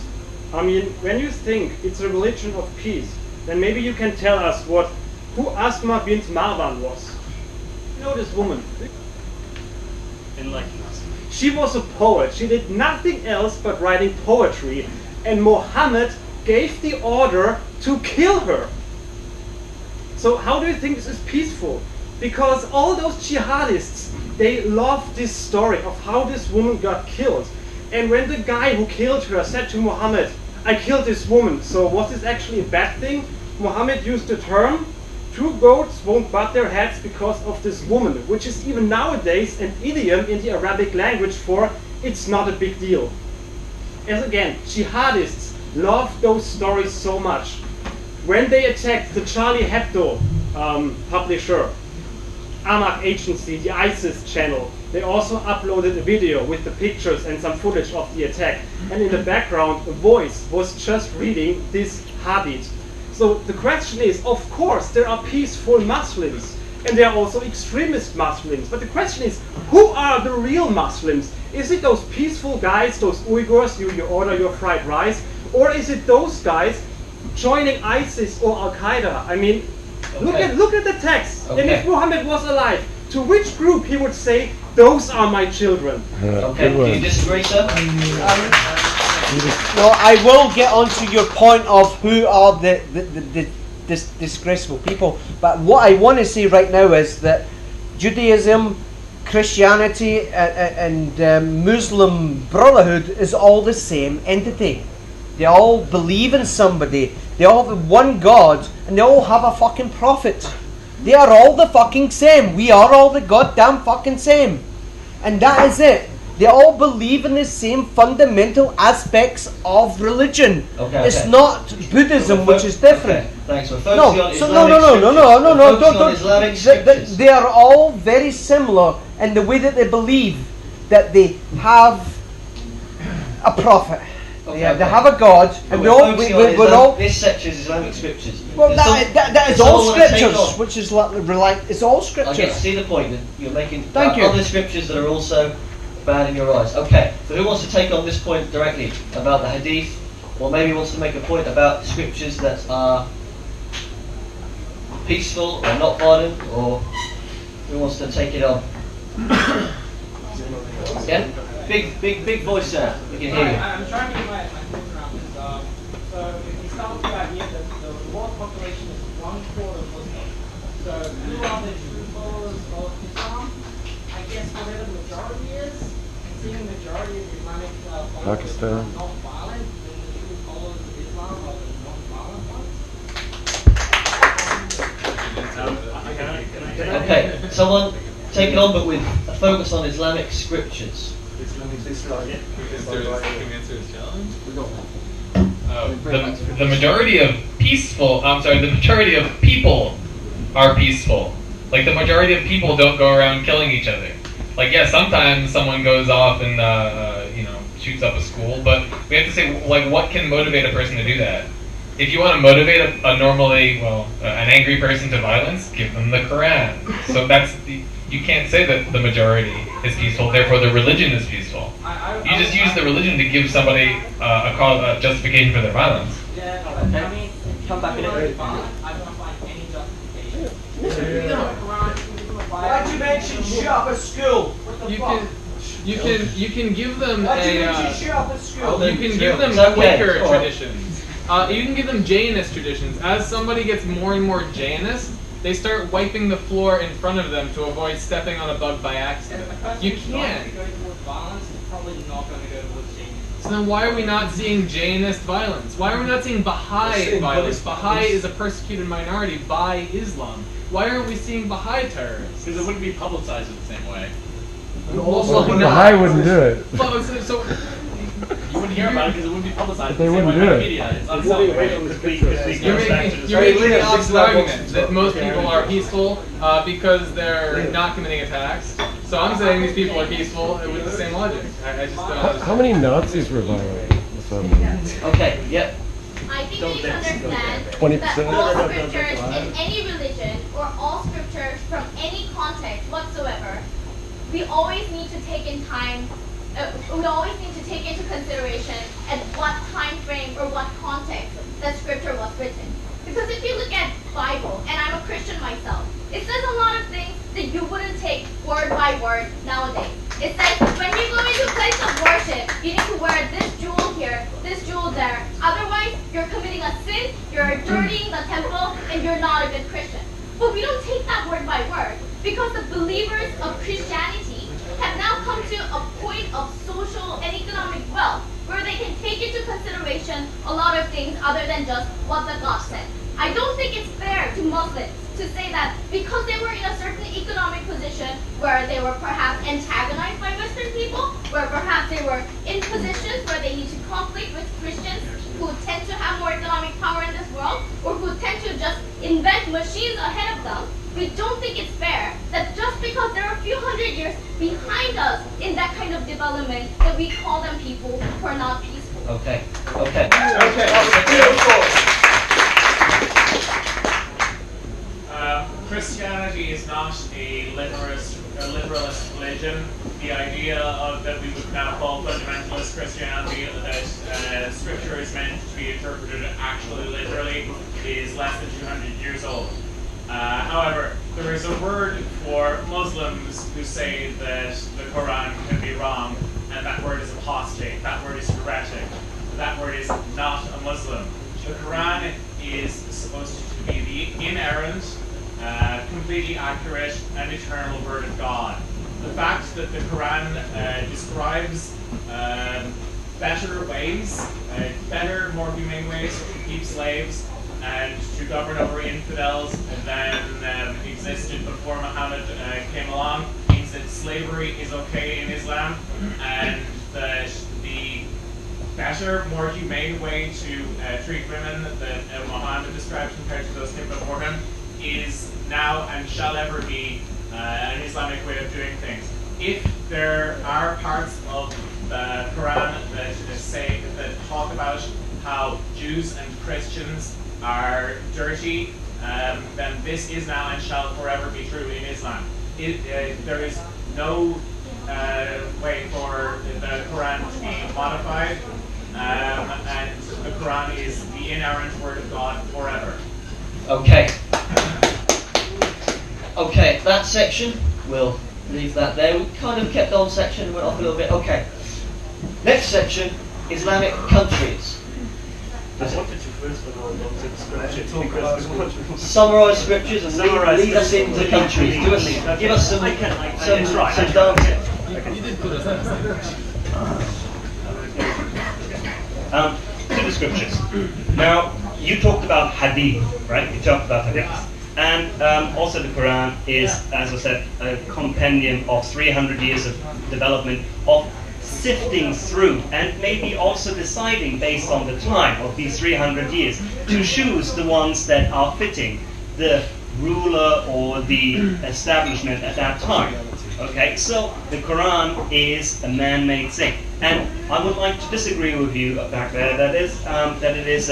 I mean, when you think it's a religion of peace, then maybe you can tell us who Asma bint Marwan was. You know this woman? Enlighten us. She was a poet. She did nothing else but writing poetry, and Muhammad gave the order to kill her. So how do you think this is peaceful? Because all those jihadists, they love this story of how this woman got killed. And when the guy who killed her said to Muhammad, I killed this woman. So was this actually a bad thing? Muhammad used the term, two goats won't butt their heads because of this woman, which is even nowadays an idiom in the Arabic language for it's not a big deal. As again, jihadists love those stories so much. When they attacked the Charlie Hebdo publisher, Amaq Agency, the ISIS channel, they also uploaded a video with the pictures and some footage of the attack. And in the background, a voice was just reading this hadith. So the question is, of course, there are peaceful Muslims, and there are also extremist Muslims. But the question is, who are the real Muslims? Is it those peaceful guys, those Uyghurs, you order your fried rice? Or is it those guys joining ISIS or Al-Qaeda? I mean, Okay. look at the text. And Okay. if Muhammad was alive, to which group he would say, those are my children? Okay, Good do you one. disagree, sir? No, I will get onto your point of who are the disgraceful people. But what I want to say right now is that Judaism, Christianity, and Muslim Brotherhood is all the same entity. They all believe in somebody. They all have one God, and they all have a fucking prophet. They are all the fucking same. We are all the goddamn fucking same. And that is it. They all believe in the same fundamental aspects of religion. Okay, It's okay. not Buddhism, which is different. Okay, thanks. We're No, focusing on so Islamic no, scriptures. We're focusing on don't. Islamic scriptures. They are all very similar in the way that they believe that they have a prophet. Okay, They okay. have a God, and We're focusing on we're all. this section is Islamic scriptures. Well, There's that is there's all someone wanna take scriptures, on. which is like it's all scriptures. Okay, I see the point that you're making. Thank you. Other scriptures that are also bad in your eyes. Okay, so who wants to take on this point directly about the hadith, or maybe wants to make a point about scriptures that are peaceful or not violent, or who wants to take it on? Yeah, big voice there. We can hear you. I'm trying to get my thoughts around this. So if we start with the idea that the world population is 1/4 Muslim, so who are the true followers of Islam? I guess whatever the majority is, and seeing the majority of Islamic followers Pakistan. are not violent, then the true followers of Islam are the non-violent ones. Okay, someone take it on, but with a focus on Islamic scriptures. The majority of the majority of people are peaceful. Like the majority of people don't go around killing each other. Like yeah, sometimes someone goes off and shoots up a school, but we have to say like what can motivate a person to do that? If you want to motivate an angry person to violence, give them the Quran. So you can't say that the majority is peaceful, therefore the religion is peaceful. You just use the religion to give somebody a justification for their violence. Yeah, I mean, come back in it. I don't find any justification. Why'd you mention shut up at school? What the fuck? You can give them Why'd you a mention shut up at school? you can give them It's okay. quicker It's all right. traditions. You can give them Jainist traditions. As somebody gets more and more Jainist, they start wiping the floor in front of them to avoid stepping on a bug by accident. You can't. If the person is going to go towards violence, it's probably not going to go towards change. So then why are we not seeing Jainist violence? Why are we not seeing Baha'i violence? Baha'i is a persecuted minority by Islam. Why aren't we seeing Baha'i terrorists? Because it wouldn't be publicized in the same way. I wouldn't do it. Well, so You wouldn't hear about it because it wouldn't be publicized They in the same wouldn't way do by it. the media. It's It's moving away from the scriptures. You're making the opposite argument that most people are peaceful because they're not committing attacks. So I'm saying these people are peaceful with the same logic. I just don't understand. How many Nazis were violent? Okay, yep. I think we need to understand 20%. that all scriptures in any religion or all scriptures from any context whatsoever, we always need to take in time. We always need to take into consideration at what time frame or what context that scripture was written. Because if you look at Bible, and I'm a Christian myself, it says a lot of things that you wouldn't take word by word nowadays. It says when you go into a place of worship, you need to wear this jewel here, this jewel there. Otherwise, you're committing a sin, you're dirtying the temple, and you're not a good Christian. But we don't take that word by word because the believers of Christianity have now come to a point of social and economic wealth where they can take into consideration a a lot of things other than just what the God said. I don't think it's fair to Muslims to say that because they were in a certain economic position where they were perhaps antagonized by Western people, where perhaps they were in positions where they need to conflict with Christians who tend to have more economic power in this world, or who tend to just invent machines ahead of them, we don't think it's fair that just because they're a few hundred years behind us in that kind of development, that we call them people who are not peaceful. Okay. Christianity is not a literalist religion. The idea of that we would now call fundamentalist Christianity, that Scripture is meant to be interpreted actually literally, is less than 200 years old. However, there is a word for Muslims who say that the Quran can be wrong, and that word is apostate, that word is heretic, that word is not a Muslim. The Quran is supposed to be the inerrant, completely accurate and eternal word of God. The fact that the Quran describes better ways, better, more humane ways to keep slaves and to govern over infidels than existed before Muhammad came along means that slavery is okay in Islam, and that the better, more humane way to treat women that Muhammad described compared to those came before him is now and shall ever be an Islamic way of doing things. If there are parts of the Quran that talk about how Jews and Christians are dirty, then this is now and shall forever be true in Islam. There is no way for the Quran to be modified, and the Quran is the inerrant word of God forever. Okay. Okay, that section, we'll leave that there. We kind of kept on section and went off a little bit. Okay. Next section, Islamic countries. I wanted to first Summarise scriptures and lead us into countries. Give us some dancing. You did put us to the scriptures. Now, you talked about hadith, right? You talked about hadith. And also the Quran is, as I said, a compendium of 300 years of development, of sifting through and maybe also deciding based on the time of these 300 years to choose the ones that are fitting the ruler or the establishment at that time. Okay, so the Quran is a man-made thing, and I would like to disagree with you back there that it is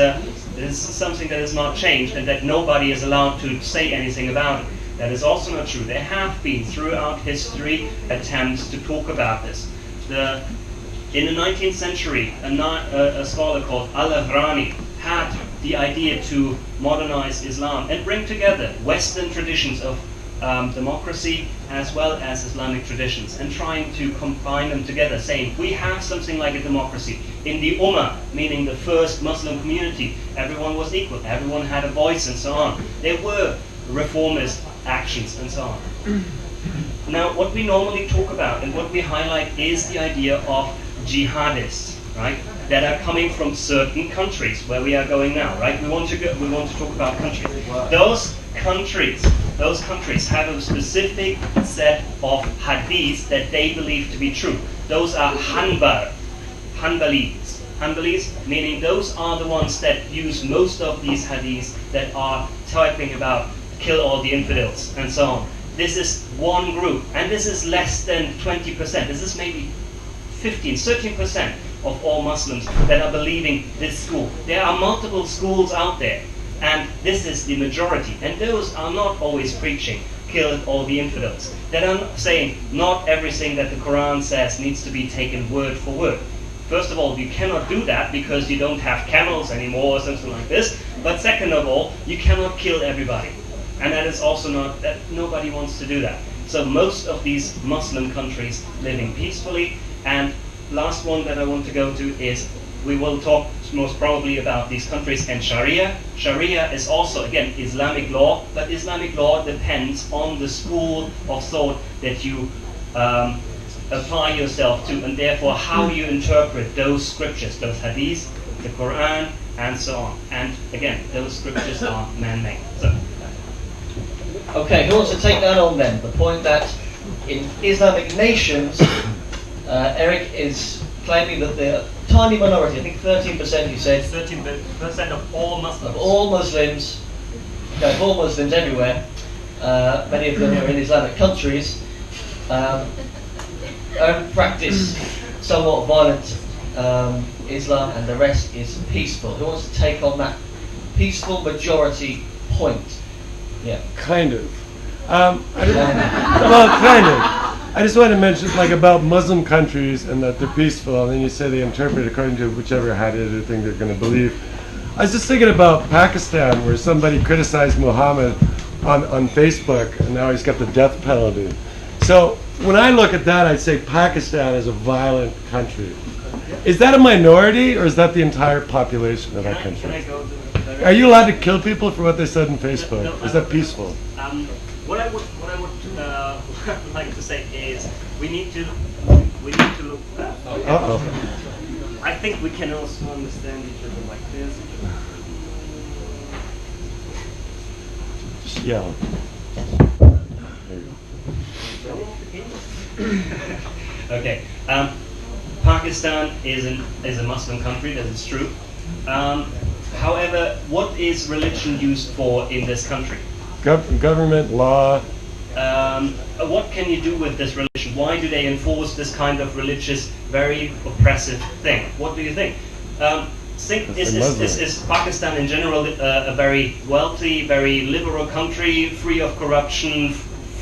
something that is not changed and that nobody is allowed to say anything about it. That is also not true. There have been throughout history attempts to talk about this. In the 19th century, a scholar called Al-Aghrani had the idea to modernize Islam and bring together Western traditions of democracy as well as Islamic traditions, and trying to combine them together, saying we have something like a democracy. In the Ummah, meaning the first Muslim community, everyone was equal, everyone had a voice and so on. There were reformist actions and so on. Now, what we normally talk about and what we highlight is the idea of jihadists, right? That are coming from certain countries where we are going now, right? We want to talk about countries. Those countries have a specific set of hadiths that they believe to be true. Those are Hanbalis. Hanbalis, meaning those are the ones that use most of these hadiths that are talking about kill all the infidels and so on. This is one group, and this is less than 20%. This is maybe 15, 13% of all Muslims that are believing this school. There are multiple schools out there, and this is the majority. And those are not always preaching, kill all the infidels. They are saying not everything that the Quran says needs to be taken word for word. First of all, you cannot do that because you don't have camels anymore or something like this. But second of all, you cannot kill everybody. And that is also not, that nobody wants to do that. So most of these Muslim countries living peacefully. And last one that I want to go to is, we will talk most probably about these countries and Sharia. Sharia is also, again, Islamic law, but Islamic law depends on the school of thought that you apply yourself to, and therefore how you interpret those scriptures, those hadiths, the Quran, and so on. And again, those scriptures are man-made. So, Okay, who wants to take that on then? The point that in Islamic nations, Eric is claiming that they're a tiny minority, I think 13% you said, 13% of all Muslims. of all Muslims, no, of all Muslims everywhere, many of them are in Islamic countries, practice somewhat violent Islam, and the rest is peaceful. Who wants to take on that peaceful majority point? Yeah. Kind of. Well, kind of. I just want to mention, like, about Muslim countries and that they're peaceful, and then you say they interpret according to whichever hadith or thing they're going to believe. I was just thinking about Pakistan, where somebody criticized Muhammad on Facebook, and now he's got the death penalty. So when I look at that, I'd say Pakistan is a violent country. Is that a minority, or is that the entire population of that country? Can I go to Are you allowed to kill people for what they said on Facebook? No, Is that peaceful? What I would like to say is we need to look. Uh-oh. I think we can also understand each other like this. Just yell. Okay. Pakistan is a Muslim country. That is true. However, what is religion used for in this country? Government, law. What can you do with this religion? Why do they enforce this kind of religious, very oppressive thing? What do you think? Is Pakistan in general a very wealthy, very liberal country, free of corruption,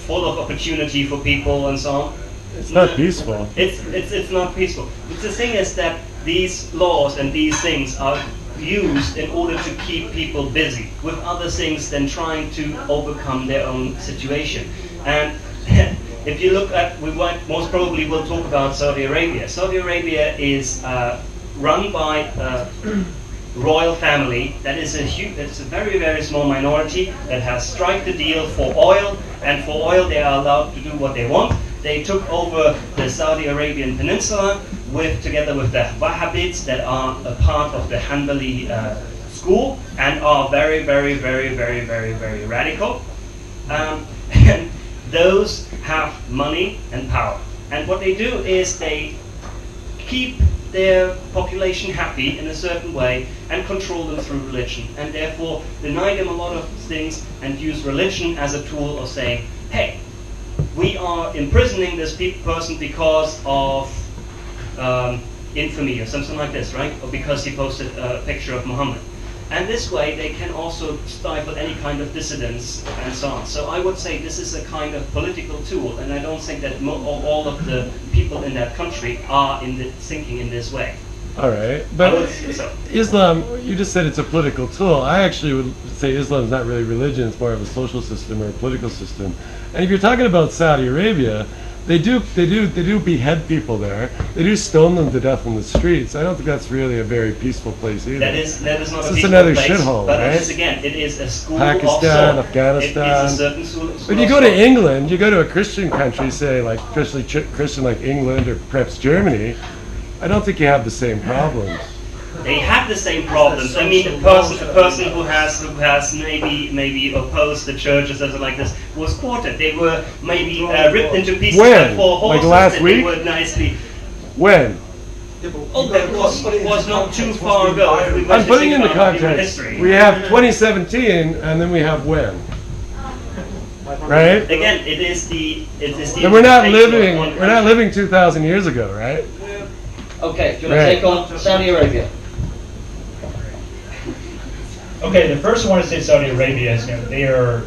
full of opportunity for people and so on? It's not peaceful. It's not peaceful. But the thing is that these laws and these things are used in order to keep people busy with other things than trying to overcome their own situation. And if you look at, most probably we'll talk about Saudi Arabia. Saudi Arabia is run by a royal family that is it's a very, very small minority that has struck the deal for oil, and for oil they are allowed to do what they want. They took over the Saudi Arabian Peninsula together with the Wahhabites that are a part of the Hanbali school and are very, very, very, very, very, very radical. And those have money and power. And what they do is they keep their population happy in a certain way and control them through religion, and therefore deny them a lot of things and use religion as a tool of saying, hey, we are imprisoning this person because of infamy or something like this, right? Or because he posted a picture of Muhammad. And this way they can also stifle any kind of dissidence and so on. So I would say this is a kind of political tool, and I don't think that all of the people in that country are thinking in this way. All right, but Islam, you just said it's a political tool. I actually would say Islam is not really religion, it's more of a social system or a political system. And if you're talking about Saudi Arabia, they do behead people there. They do stone them to death in the streets. I don't think that's really a very peaceful place either. That is not it's a just peaceful another place, shithole, but right? it is a school Pakistan, of Afghanistan. It is a certain school But you go to England, you go to a Christian country, say like especially Christian like England or perhaps Germany, I don't think you have the same problems. They have the same problems. I mean, a person who has maybe opposed the church or something like this was quartered. They were maybe ripped into pieces when? for horses. Like last week? They were nicely. When? Oh, that was not too far ago. I'm putting in the context. We have 2017, and then we have when? Right? Again, it is the. And we're not living 2,000 years ago, right? Okay, do you want to take on Saudi Arabia? Okay, the first one to say Saudi Arabia is, they are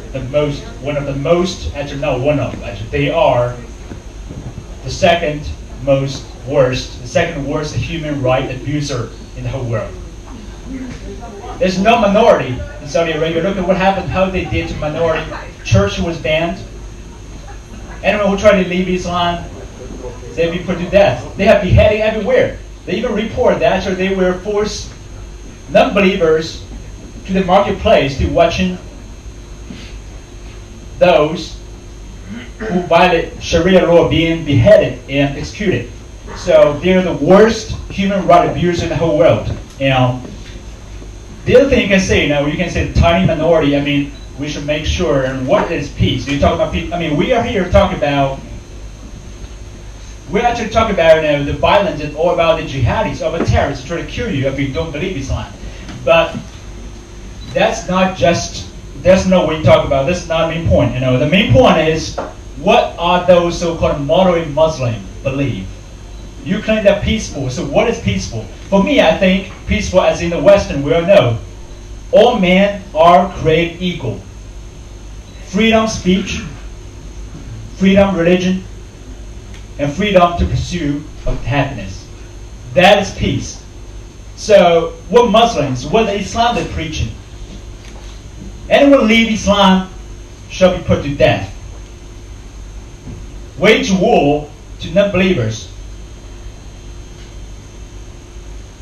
they are the second worst human rights abuser in the whole world. There's no minority in Saudi Arabia. Look at what happened, how they did to minority. Church was banned. Anyone who tried to leave Islam, they'd be put to death. They have beheading everywhere. They even report that, or they will force non-believers to the marketplace to watching those who violate Sharia law being beheaded and executed. So they're the worst human rights abusers in the whole world. The other thing you can say, you can say the tiny minority. I mean, we should make sure. And what is peace? You talk about peace. I mean, we are here talking about. We're actually talking about the violence and all about the jihadis, about terrorists trying to kill you if you don't believe Islam. But that's not just. That's not what you talk about. That's not the main point. The main point is what are those so-called moderate Muslims believe? You claim they're peaceful. So what is peaceful? For me, I think peaceful, as in the Western world, no. All men are created equal. Freedom of speech, freedom of religion, and freedom to pursue of happiness. That is peace. So what Muslims, what the Islam they're preaching? Anyone leave Islam shall be put to death. Wage war to non-believers.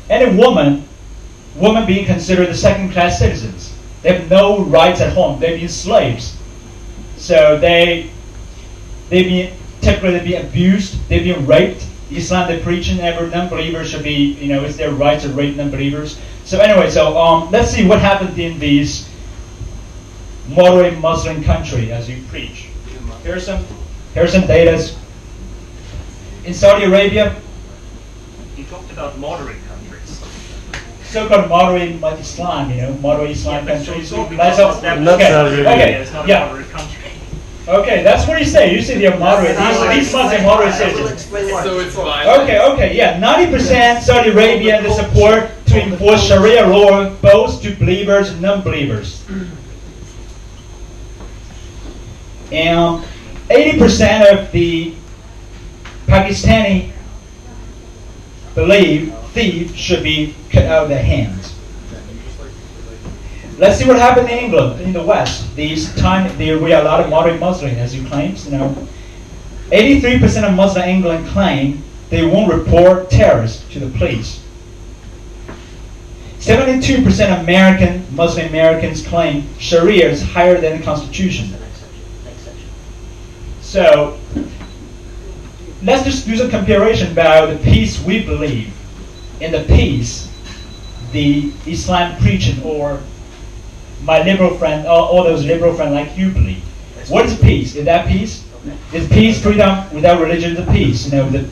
Any woman being considered the second-class citizens. They have no rights at home. They've been slaves. So they've been abused. They've been raped. Islam they're preaching every non-believer should be, it's their right to rape non-believers. So anyway, let's see what happened in these moderate Muslim country as you preach. Here's some data. In Saudi Arabia, You talked about moderate countries. so-called moderate Islam, moderate Islam countries. Not Saudi Arabia. Okay, It's not a yeah. moderate country. Okay, that's what you say. You say they're moderate. These Muslims are moderate citizens. So it's violent. Okay, yeah. 90% Saudi Arabia they support to enforce Sharia law both to believers and non-believers. And 80% of the Pakistani believe thieves should be cut out of their hands. Let's see what happened in England, in the West. We are a lot of moderate Muslims, as you claim. 83% of Muslim England claim they won't report terrorists to the police. 72% of Muslim Americans claim Sharia is higher than the Constitution. So, let's just do some comparison about the peace we believe and the peace the Islam preaching or my liberal friend, all those liberal friends like you believe. What is peace? Is that peace? Is peace freedom without religion the peace? The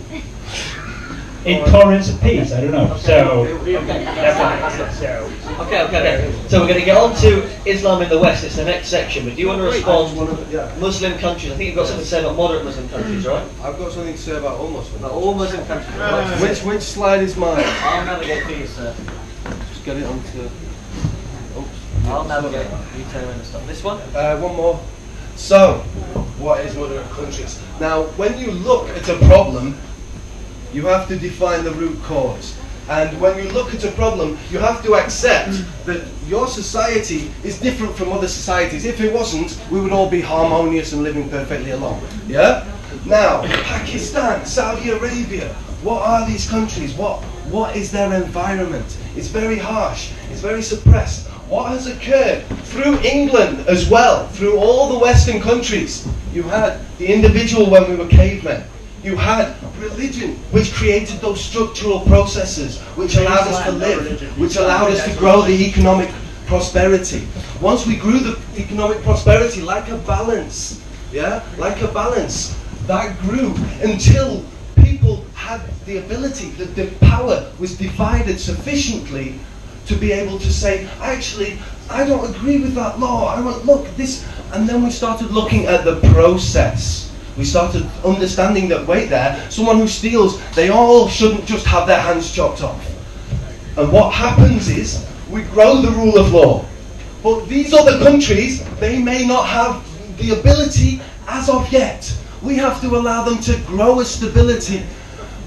intolerance of peace. I don't know. So that's it. Okay. So we're going to get on to Islam in the West. It's the next section. But do you want to respond? Muslim countries. I think you've got something to say about moderate Muslim countries, right? I've got something to say about all Muslim. All Muslim countries. Which slide is mine? I'll navigate for you, sir. Just get it onto. I'll navigate. You tell me when to stop. This one? One more. So, what is moderate countries? Now, when you look at a problem, you have to define the root cause. And when you look at a problem, you have to accept that your society is different from other societies. If it wasn't, we would all be harmonious and living perfectly along. Yeah? Now, Pakistan, Saudi Arabia, what are these countries? What is their environment? It's very harsh. It's very suppressed. What has occurred through England as well, through all the Western countries? You had the individual when we were cavemen. You had religion, which created those structural processes, which allowed us to live, which allowed us to grow the economic prosperity. Once we grew the economic prosperity like a balance, that grew until people had the ability, that the power was divided sufficiently to be able to say, actually, I don't agree with that law. I want, look, this, and then we started looking at the process. We started understanding that, wait there, someone who steals, they all shouldn't just have their hands chopped off. And what happens is, we grow the rule of law. But these other countries, they may not have the ability as of yet. We have to allow them to grow a stability.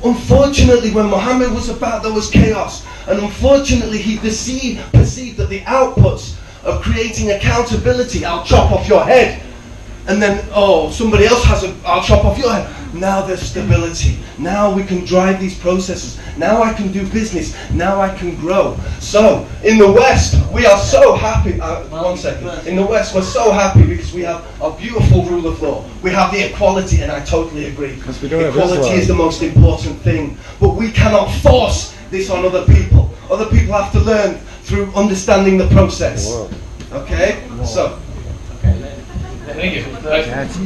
Unfortunately, when Muhammad was about, there was chaos. And unfortunately, he perceived that the outputs of creating accountability, I'll chop off your head. And then, oh, somebody else has I'll chop off your head. Now there's stability. Now we can drive these processes. Now I can do business. Now I can grow. So, in the West, we are so happy. One second. In the West, we're so happy because we have a beautiful rule of law. We have the equality, and I totally agree. Equality is the most important thing. But we cannot force this on other people. Other people have to learn through understanding the process. Okay? So. Thank you. I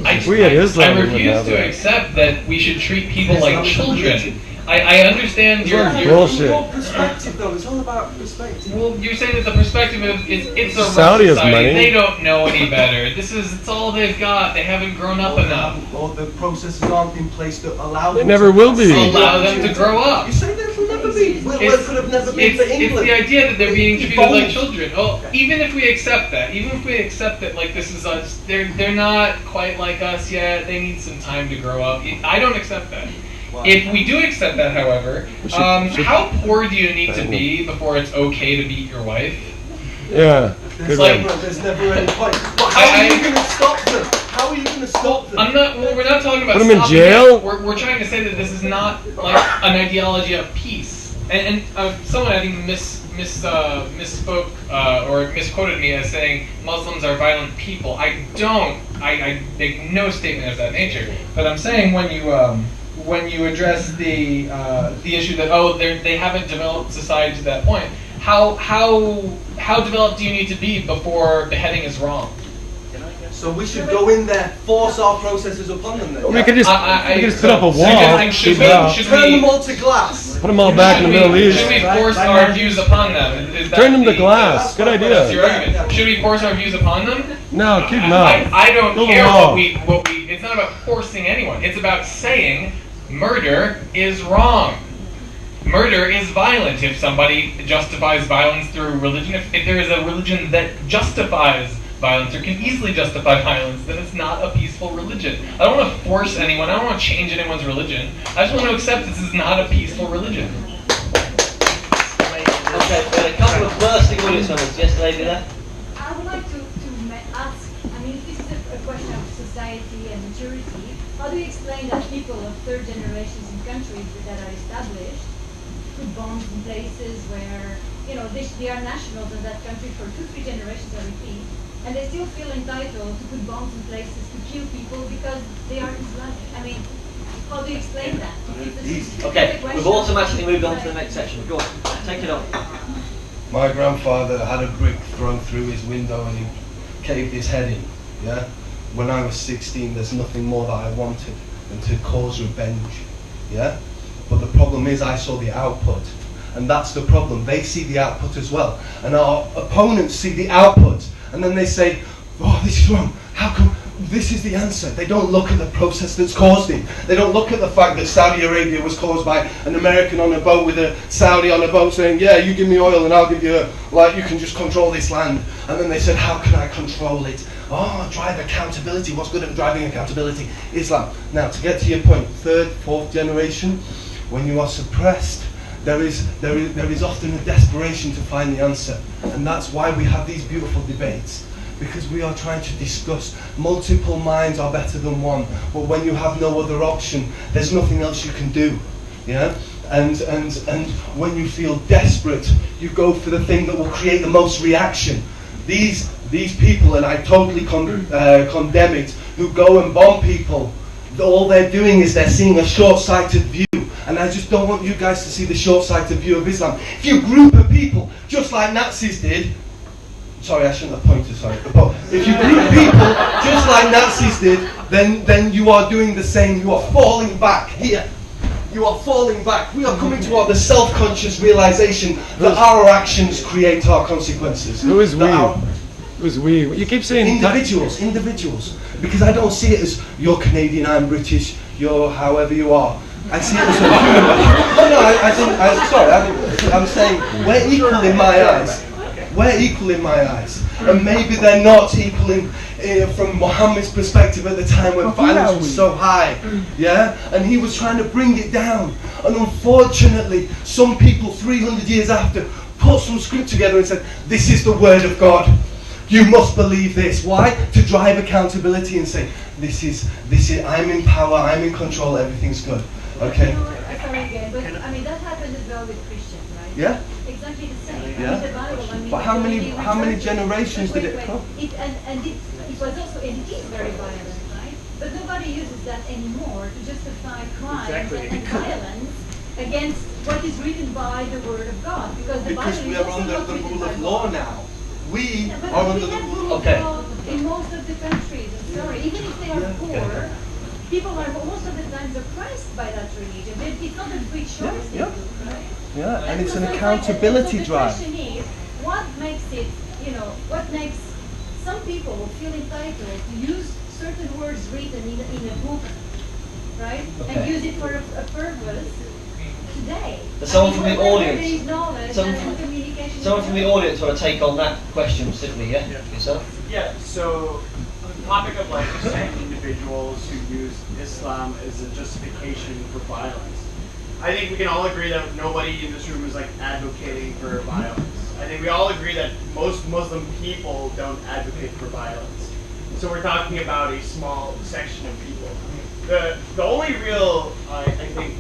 I refuse to accept that we should treat people like children. I understand your bullshit. Your perspective, though, it's all about perspective. Well, you're saying that the perspective is it's a rough Saudi has society. money. They don't know any better. It's all they've got. They haven't grown up enough. Or the processes aren't in place to allow They them never to will be. Allow them to grow up. You say there will never be. Well, it could have never been for It's England. the idea that they're being treated Evolved. like children. Well, even if we accept that, like this is us, they're not quite like us yet. They need some time to grow up. I don't accept that. If we do accept that, however, how poor do you need to be before it's okay to beat your wife? Yeah. Good one. There's never any point. But how are you going to stop them? How are you going to stop them? We're not talking about Put them in stopping jail? it. We're trying to say that this is not like an ideology of peace. And someone I think misspoke or misquoted me as saying Muslims are violent people. I make no statement of that nature. But I'm saying when you address the issue that they haven't developed society to that point, how developed do you need to be before beheading is wrong? So we should go in there, force our processes upon them then. We could just put up a wall. Should turn them all to glass. Put them all back in the Middle East. Should we force our views upon them? Turn them to glass. Good idea. That's your argument. Should we force our views upon them? No, keep them out. I don't Build care them all. what we. It's not about forcing anyone. It's about saying murder is wrong. Murder is violent. If somebody justifies violence through religion, if there is a religion that justifies violence or can easily justify violence, then it's not a peaceful religion. I don't want to force anyone. I don't want to change anyone's religion. I just want to accept this is not a peaceful religion. Okay, we had a couple of bursting audience members. Yes, lady there. I would like to ask, I mean, this is a question of society and maturity. How do you explain that people of third generations in countries that are established put bombs in places where, they are nationals of that country for 2-3 generations, I repeat, and they still feel entitled to put bombs in places to kill people because they are Islamic? I mean, how do you explain that? Okay, we've automatically moved on to the next section. Go on, take it on. My grandfather had a brick thrown through his window and he caved his head in. Yeah. When I was 16, there's nothing more that I wanted than to cause revenge. Yeah. But the problem is, I saw the output, and that's the problem. They see the output as well, and our opponents see the output, and then they say, "Oh, this is wrong. How come?" This is the answer. They don't look at the process that's caused it. They don't look at the fact that Saudi Arabia was caused by an American on a boat with a Saudi on a boat saying, yeah, you give me oil and I'll give you, you can just control this land. And then they said, how can I control it? Oh, drive accountability. What's good at driving accountability? Islam. Now, to get to your point, 3rd, 4th generation, when you are suppressed, there is often a desperation to find the answer. And that's why we have these beautiful debates. Because we are trying to discuss. Multiple minds are better than one, but when you have no other option, there's nothing else you can do. Yeah? And when you feel desperate, you go for the thing that will create the most reaction. These people, and I totally condemn it, who go and bomb people, all they're doing is they're seeing a short-sighted view. And I just don't want you guys to see the short-sighted view of Islam. If you group of people, just like Nazis did, sorry, I shouldn't have pointed, sorry. But if you group people just like Nazis did, then you are doing the same. You are falling back here. You are falling back. We are coming toward the self-conscious realization that our actions create our consequences. Who is we? Who's we? You keep saying individuals. Because I don't see it as you're Canadian, I'm British, you're however you are. I see it as a I'm saying we're equal in my eyes. We're equal in my eyes. And maybe they're not equal from Muhammad's perspective at the time when violence was so high. Yeah? And he was trying to bring it down. And unfortunately, some people 300 years after put some script together and said, this is the word of God. You must believe this. Why? To drive accountability and say, this is, I'm in power, I'm in control, everything's good. Okay? Sorry again, but I mean, that happened as well with Christians, right? Yeah? Exactly the same. Yeah. In the Bible, I mean, But how many generations did it come? It was also, and it is very violent, right? But nobody uses that anymore to justify crime and violence against what is written by the Word of God? Because the Because Bible we is are also under not the written rule by of God. law now. We Yeah, but are we under the have rule rule of of Okay. law in most of the countries. I'm sorry, even if they are poor, people are most of the time surprised by that religion. It's not a big choice they Yeah. do, right? Yeah, and it's so an like- accountability so the drive. question is, what makes it, what makes some people feel entitled to use certain words written in a book, right? And Okay. use it for a purpose today. There's someone I mean, from the where audience. there is knowledge Someone and from- communication. Someone from the audience want to take on that question specifically, yeah? Yourself? Yeah, so on the topic of like saying individuals who use Islam as a justification for violence, I think we can all agree that nobody in this room is like advocating for violence. I think we all agree that most Muslim people don't advocate for violence. So we're talking about a small section of people. The only real, I think,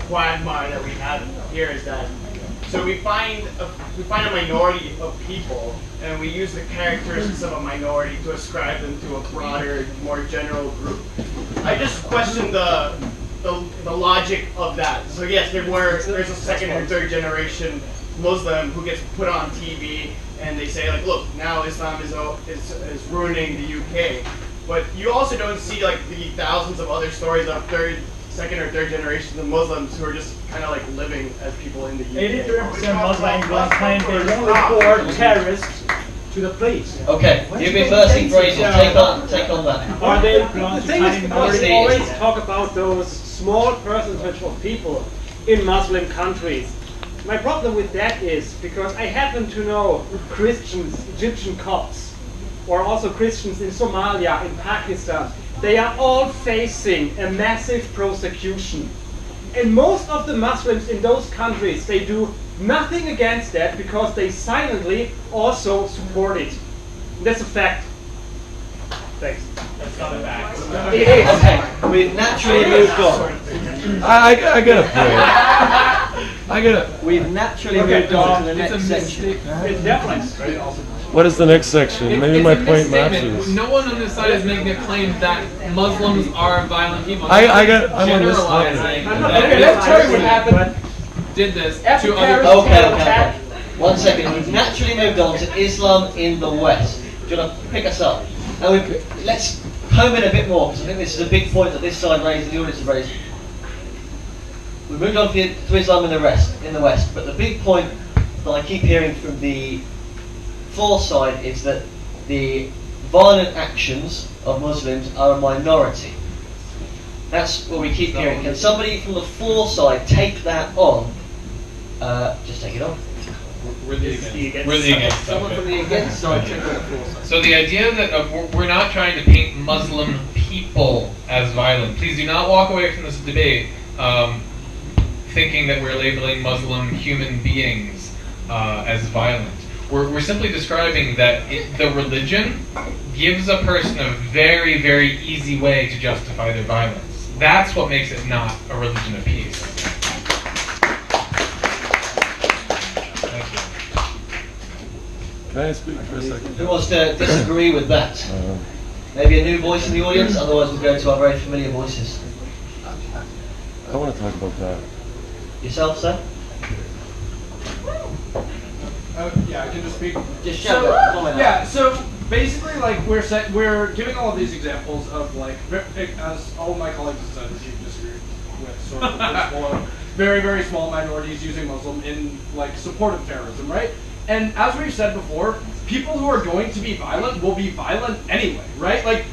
quagmire that we have here is that so we find a minority of people, and we use the characteristics of a minority to ascribe them to a broader, more general group. I just question the logic of that. So yes, there's a second or third generation Muslim who gets put on TV, and they say like, look, now Islam is ruining the UK. But you also don't see like the thousands of other stories of second or third generations of Muslims who are just kind of like living as people in the UK. 83% Muslim England claim they won't report terrorists to the police. Okay, you've been bursting phrases. Take on that. Are they, Belong the to thing tiny is, because we minorities. always talk about those small percentage of people in Muslim countries. My problem with that is because I happen to know Christians, Egyptian Copts, or also Christians in Somalia, in Pakistan. They are all facing a massive persecution. And most of the Muslims in those countries, they do nothing against that because they silently also support it. That's a fact. Thanks. That's not a fact. It is. Okay, we've naturally moved on. I got a point. We've naturally moved on to the next section. It's definitely. What is the next section? Maybe It's my a point misstatement. matches. No one on this side is making a claim that Muslims are violent people. I'm on this topic. Generalizing I'm not that okay, if let's tell you what person happened. did this After to Paris- other Okay. 1 second. We've naturally moved on to Islam in the West. Do you want to pick us up? And let's home in a bit more, because I think this is a big point that this side raised and the audience have raised. We moved on to Islam in the West, but the big point that I keep hearing from the fourth side is that the violent actions of Muslims are a minority. That's what we keep hearing. Can somebody from the fourth side take that on? Just take it on. We're the against. Someone from the against side take on the fourth side. So the idea that we're not trying to paint Muslim people as violent. Please do not walk away from this debate thinking that we're labeling Muslim human beings as violent. We're simply describing that the religion gives a person a very, very easy way to justify their violence. That's what makes it not a religion of peace. Thank you. Can I speak for a second? Who wants to disagree with that? Maybe a new voice in the audience, otherwise we'll go to our very familiar voices. I want to talk about that. Yourself, sir? Yeah, I can just speak. Just shout out, comment out. Yeah, so basically, like we're giving all of these examples of like, as all my colleagues have said, as you disagree with, sort of small, very, very small minorities using Muslim in like support of terrorism, right? And as we've said before, people who are going to be violent will be violent anyway, right? Like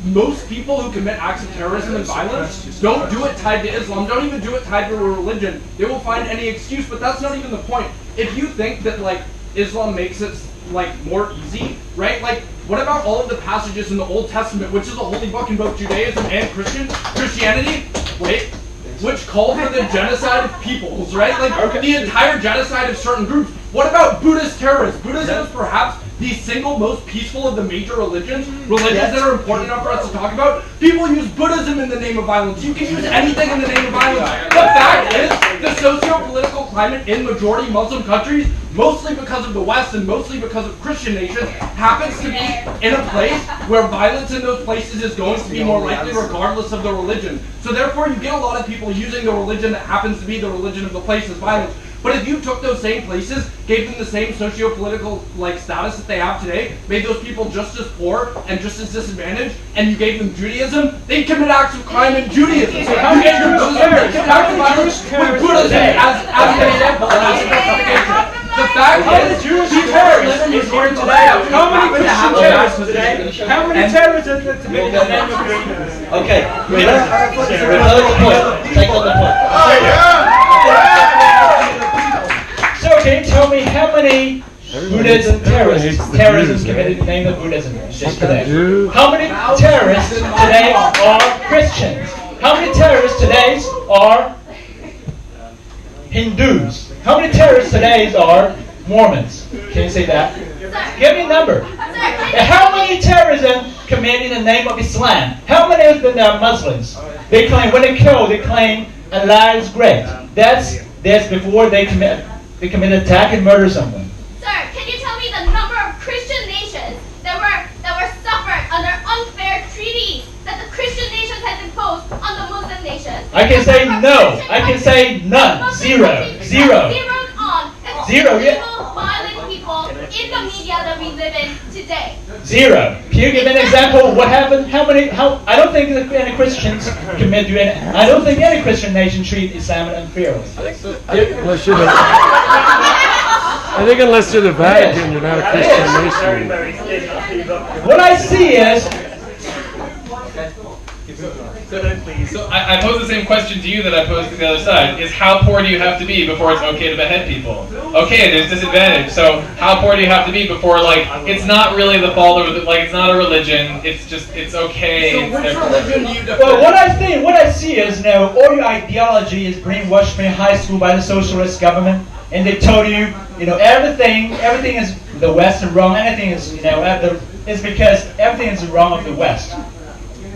most people who commit acts of terrorism and violence don't do it tied to Islam, don't even do it tied to a religion. They will find any excuse, but that's not even the point. If you think that like Islam makes it like more easy, right? Like what about all of the passages in the Old Testament, which is a holy book in both Judaism and Christianity, which called for the genocide of peoples, right? Like the entire genocide of certain groups. What about Buddhist terrorists? Buddhism is perhaps the single most peaceful of the major religions that are important enough for us to talk about. People use Buddhism in the name of violence. You can use anything in the name of violence. The fact is, the socio-political climate in majority Muslim countries, mostly because of the West and mostly because of Christian nations, happens to be in a place where violence in those places is going to be more likely regardless of the religion. So therefore you get a lot of people using the religion that happens to be the religion of the place as violence. But if you took those same places, gave them the same socio-political status that they have today, made those people just as poor and just as disadvantaged, and you gave them Judaism, they'd commit acts of crime in Judaism. So how many commit acts of violence with Buddhism as an example, as a justification? The fact is, terrorism is here today. How many Christian terrorists today? How many terrorists have committed the name of Christianity? Okay, reverse the point. Take on the point. So can you tell me how many Buddhism terrorists committed in the name of Buddhism just today? How many terrorists today are Christians? How many terrorists today are Hindus? How many terrorists today are Mormons? Can you say that? Give me a number. How many terrorism committed in the name of Islam? How many of them are Muslims? They claim, when they kill, they claim Allah is great. That's before they commit attack and murder someone. Sir, can you tell me the number of Christian nations that were suffered under unfair treaties that the Christian nations has imposed on the Muslim nations? I can say no. I can say none. Zero. Zeroed on. Zero, yeah. Evil, violent people in the media that we live in today. Zero. Can you give an example of what happened? I don't think that any Christians I don't think any Christian nation treat Islam unfairly. I think unless you're the Vatican, you're not a Christian nation. What I see is... So I pose the same question to you that I posed to the other side, is how poor do you have to be before it's okay to behead people? Okay, there's disadvantage, so how poor do you have to be before, it's not really the fault of, it's not a religion, it's okay. So which religion do you defend? Well, what I see is, all your ideology is brainwashed from high school by the socialist government, and they told you, everything is the West is wrong, anything is, it's because everything is wrong of the West.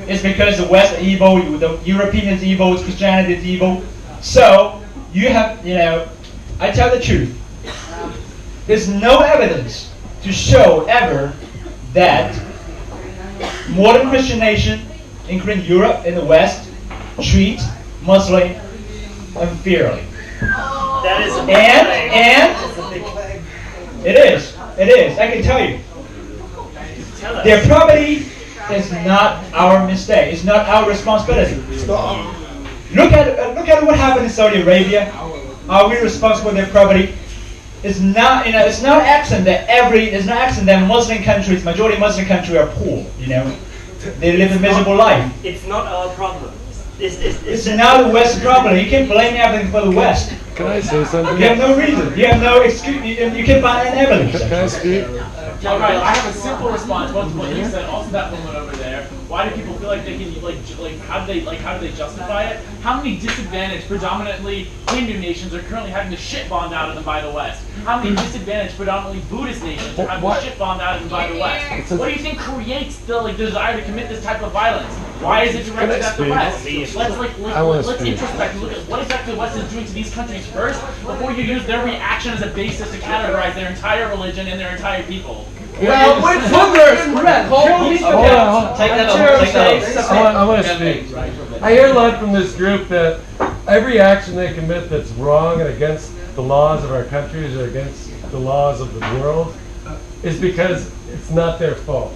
It's because the West is evil, the European is evil, Christianity is evil. So, you have, I tell the truth. There's no evidence to show ever that modern Christian nations, including Europe and the West, treat Muslims unfairly. That is and it is, I can tell you. Their property is not our mistake. It's not our responsibility. Look at what happened in Saudi Arabia. Are we responsible for their property? It's not. It's not accident that Muslim countries, majority Muslim countries, are poor. They live a miserable life. It's not our problem. It's not the West's problem. You can't blame everything for the West. Can I say something? You have no reason. You have no excuse. You can't find any evidence. Can I speak? All right, I have a simple response both to what you said, also that woman over there. Why do people feel like they can how do they justify it? How many disadvantaged, predominantly Hindu nations are currently having the shit bombed out of them by the West? How many disadvantaged, predominantly Buddhist nations are having the shit bombed out of them by the West? What do you think creates the desire to commit this type of violence? Why is it directed at the West? Let's introspect and look at what exactly the West is doing to these countries first before you use their reaction as a basis to categorize their entire religion and their entire people. Well, which Hitler is correct. I want to speak. I hear a lot from this group that every action they commit that's wrong and against the laws of our countries or against the laws of the world is because it's not their fault.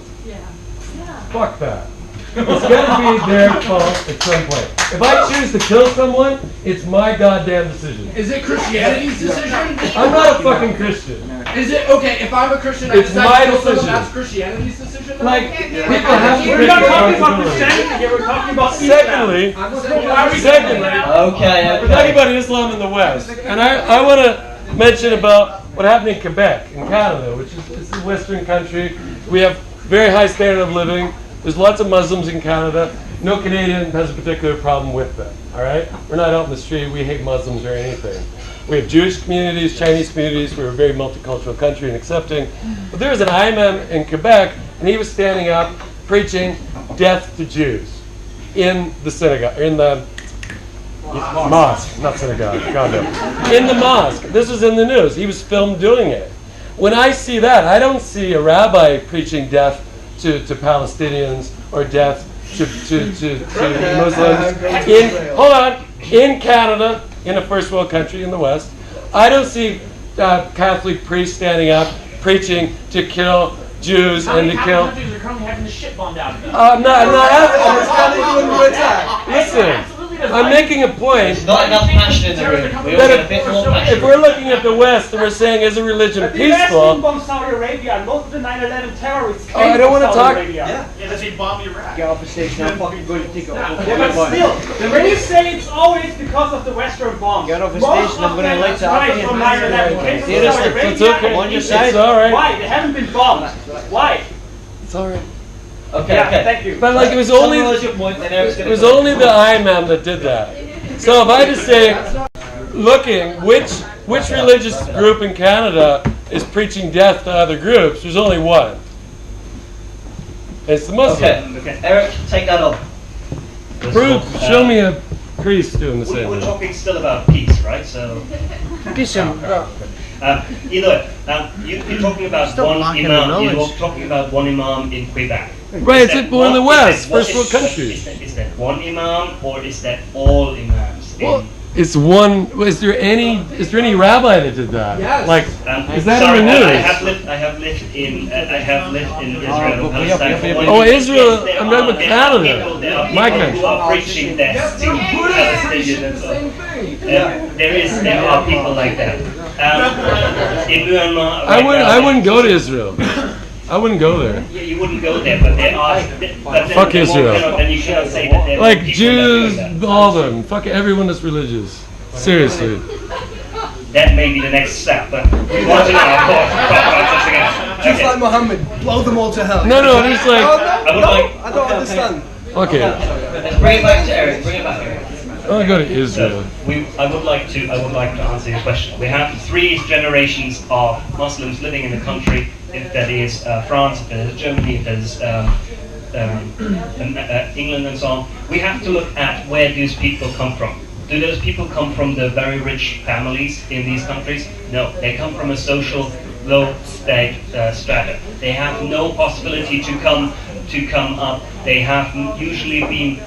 Fuck that. It's got to be their fault at some point. If I choose to kill someone, it's my goddamn decision. Is it Christianity's decision? I'm not a fucking Christian. Is it okay if I'm a Christian? It's my decision. That's Christianity's decision. People have to We're take not talking about responsibility. Christianity here. We're talking about Secondly, we're talking about Islam in the West, and I want to mention about what happened in Quebec, in Canada, which is a Western country. We have very high standard of living. There's lots of Muslims in Canada. No Canadian has a particular problem with them, all right? We're not out in the street. We hate Muslims or anything. We have Jewish communities, Chinese communities. We're a very multicultural country and accepting. But there was an imam in Quebec, and he was standing up preaching death to Jews in the synagogue, in the mosque, not synagogue, condo. In the mosque. This was in the news. He was filmed doing it. When I see that, I don't see a rabbi preaching death to Palestinians or death to Muslims. In Canada, in a first world country in the West, I don't see Catholic priests standing up preaching to kill Jews and to kill. Countries are currently having the shit bombed out of them. I'm not asking. Listen. I'm making a point. There's not enough passion in the room. We all get a bit more passion. If we're looking at the West and we're saying, is a religion peaceful? bombed Saudi Arabia, and most of the 9/11 terrorists came I don't want to from talk. Saudi Arabia. Yeah, but they bomb Iraq. Get off the stage now. Fucking going to take it off. Yeah, but still, when you say it's always because of the Western bombs, Get off the most stage and I'm of going to them light it are up. from 9/11 came from It's Saudi Arabia. it's okay. and On your Egypt. side. It's all right. Why? They haven't been bombed. Why? It's all right. Okay, Yeah, okay. thank you. But like it was only Your point, then Eric's gonna it was go. only the imam that did that. So if I just say, looking which religious group in Canada is preaching death to other groups, there's only one. It's the Muslim. Okay, Eric, take that on. Prove, show me a priest doing the same We're thing. talking still about peace, right? So, Peace and either you're talking about Stop one lacking in imam. knowledge. You're talking about one imam in Quebec. Right, Is it's that people in the one- West, is that- first world is- countries. Is that one imam or is that all imams? Well, it's one. Is there any rabbi that did that? Yes. Like, is that sorry, in the news? I have lived in Israel and Palestine for 1 Oh, year. Israel, Yes, I'm talking about there Canada. are people, there are My people country. who are preaching death to Palestinians and so on. There are people like that. In Myanmar, I wouldn't go to Israel. I wouldn't go there. Yeah, you wouldn't go there, but there are. But Fuck Israel. Then you cannot say that there are Like people Jews, that do that. all of them. Fuck everyone that's religious. Seriously. That may be the next step, but we want to know, of course, about this again. Just Okay. like Muhammad, blow them all to hell. No, there's like. I would like. I don't understand. Okay. Let's bring it back to Eric. Bring it back, Eric. I want to go to Israel. I would like to answer your question. We have 3 generations of Muslims living in the country. If that is France, if that is Germany, if that is England, and so on. We have to look at where those people come from. Do those people come from the very rich families in these countries? No, they come from a social low strata. They have no possibility to come up. They have usually been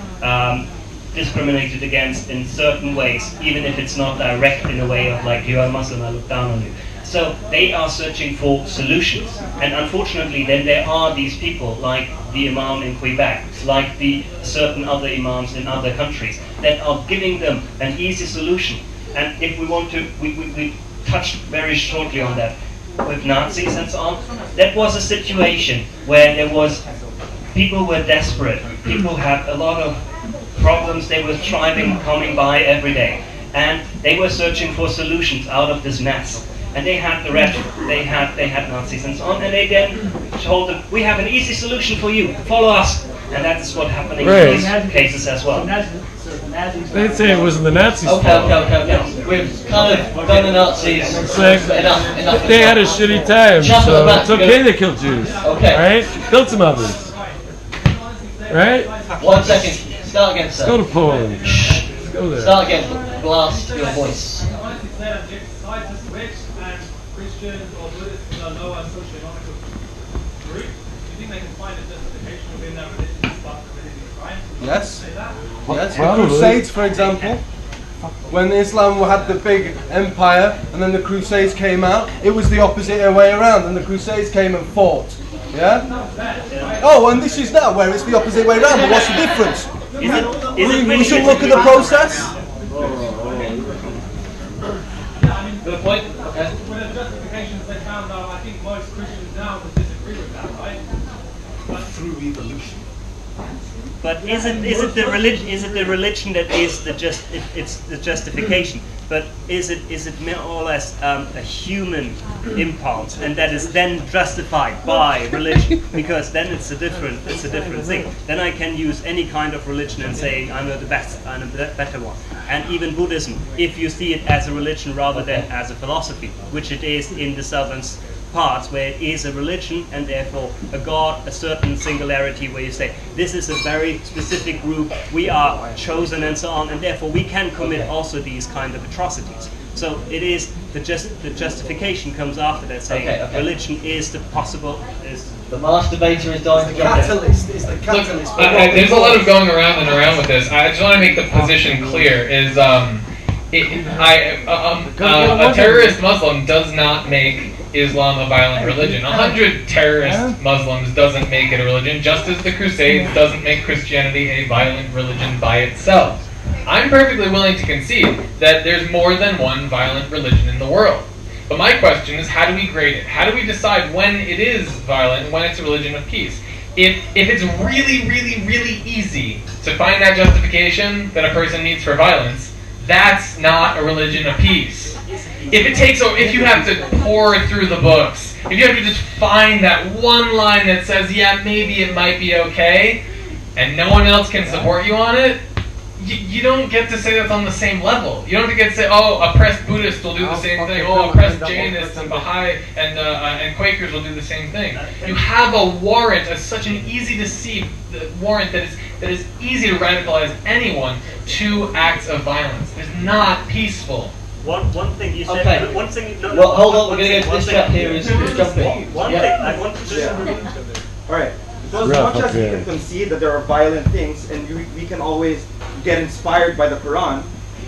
discriminated against in certain ways, even if it's not direct in a way of like, you are Muslim, I look down on you. So they are searching for solutions. And unfortunately then there are these people like the Imam in Quebec, like the certain other Imams in other countries that are giving them an easy solution. And if we want to, we touched very shortly on that with Nazis and so on. That was a situation where there was, people were desperate. People had a lot of problems they were coming by every day. And they were searching for solutions out of this mess. And they had the rest, they had Nazis and so on, and they then told them, we have an easy solution for you, follow us. And that's what happening in these cases as well. They'd say it wasn't the Nazis' fault. Okay. We've kind of done the Nazis. It's like, Enough. they had a shitty time, Jump so on the back, it's okay to kill Jews. Okay. Right? Killed some others. Right? 1 second. Start again, Let's sir. go to Poland. Let's go there. Start again. Blast your voice. Christians or Buddhists in a lower socioeconomic group, do you think they can find a justification within their religion to start committing these crimes? Yes. Yes. The Probably. Crusades, for example. When Islam had the big empire and then the Crusades came out, it was the opposite way around, and the Crusades came and fought. Yeah? Oh, and this is now where it's the opposite way around, but what's the difference? We should look at the process. Good point. Okay. With the justifications they found out, I think most Christians now would disagree with that, right? Through evolution. But is it the religion that is it's the justification? but is it more or less a human impulse, and that is then justified by religion? Because then it's a different thing. Then I can use any kind of religion and saying I'm the best, I'm the better one. And even Buddhism, if you see it as a religion rather than as a philosophy, which it is in the southern parts, where it is a religion and therefore a god, a certain singularity, where you say this is a very specific group, we are chosen and so on, and therefore we can commit also these kind of atrocities. So it is the justification comes after that, saying religion is the possible is. The master debater is dying to jump in. Catalyst is the catalyst. There's a lot of going around and around with this. I just want to make the position clear. Is a terrorist Muslim does not make Islam a violent religion. 100 terrorist Muslims doesn't make it a religion, just as the Crusades doesn't make Christianity a violent religion by itself. I'm perfectly willing to concede that there's more than one violent religion in the world. But my question is, how do we grade it? How do we decide when it is violent and when it's a religion of peace? If it's really, really, really easy to find that justification that a person needs for violence, that's not a religion of peace. If you have to pour through the books, if you have to just find that one line that says, yeah, maybe it might be okay, and no one else can support you on it, you don't get to say that's on the same level. You don't get to say, oh, oppressed Buddhists will do the same thing. Oh, oppressed Jainists and Baha'i and Quakers will do the same thing. You have a warrant, such an easy to see warrant that is easy to radicalize anyone to acts of violence. It's not peaceful. One thing you said. Okay. One thing. No, well, hold on. We're going to go to this chap here. Is jumping. One thing I want to just. All right. So as much as we can concede that there are violent things, and we can always get inspired by the Quran,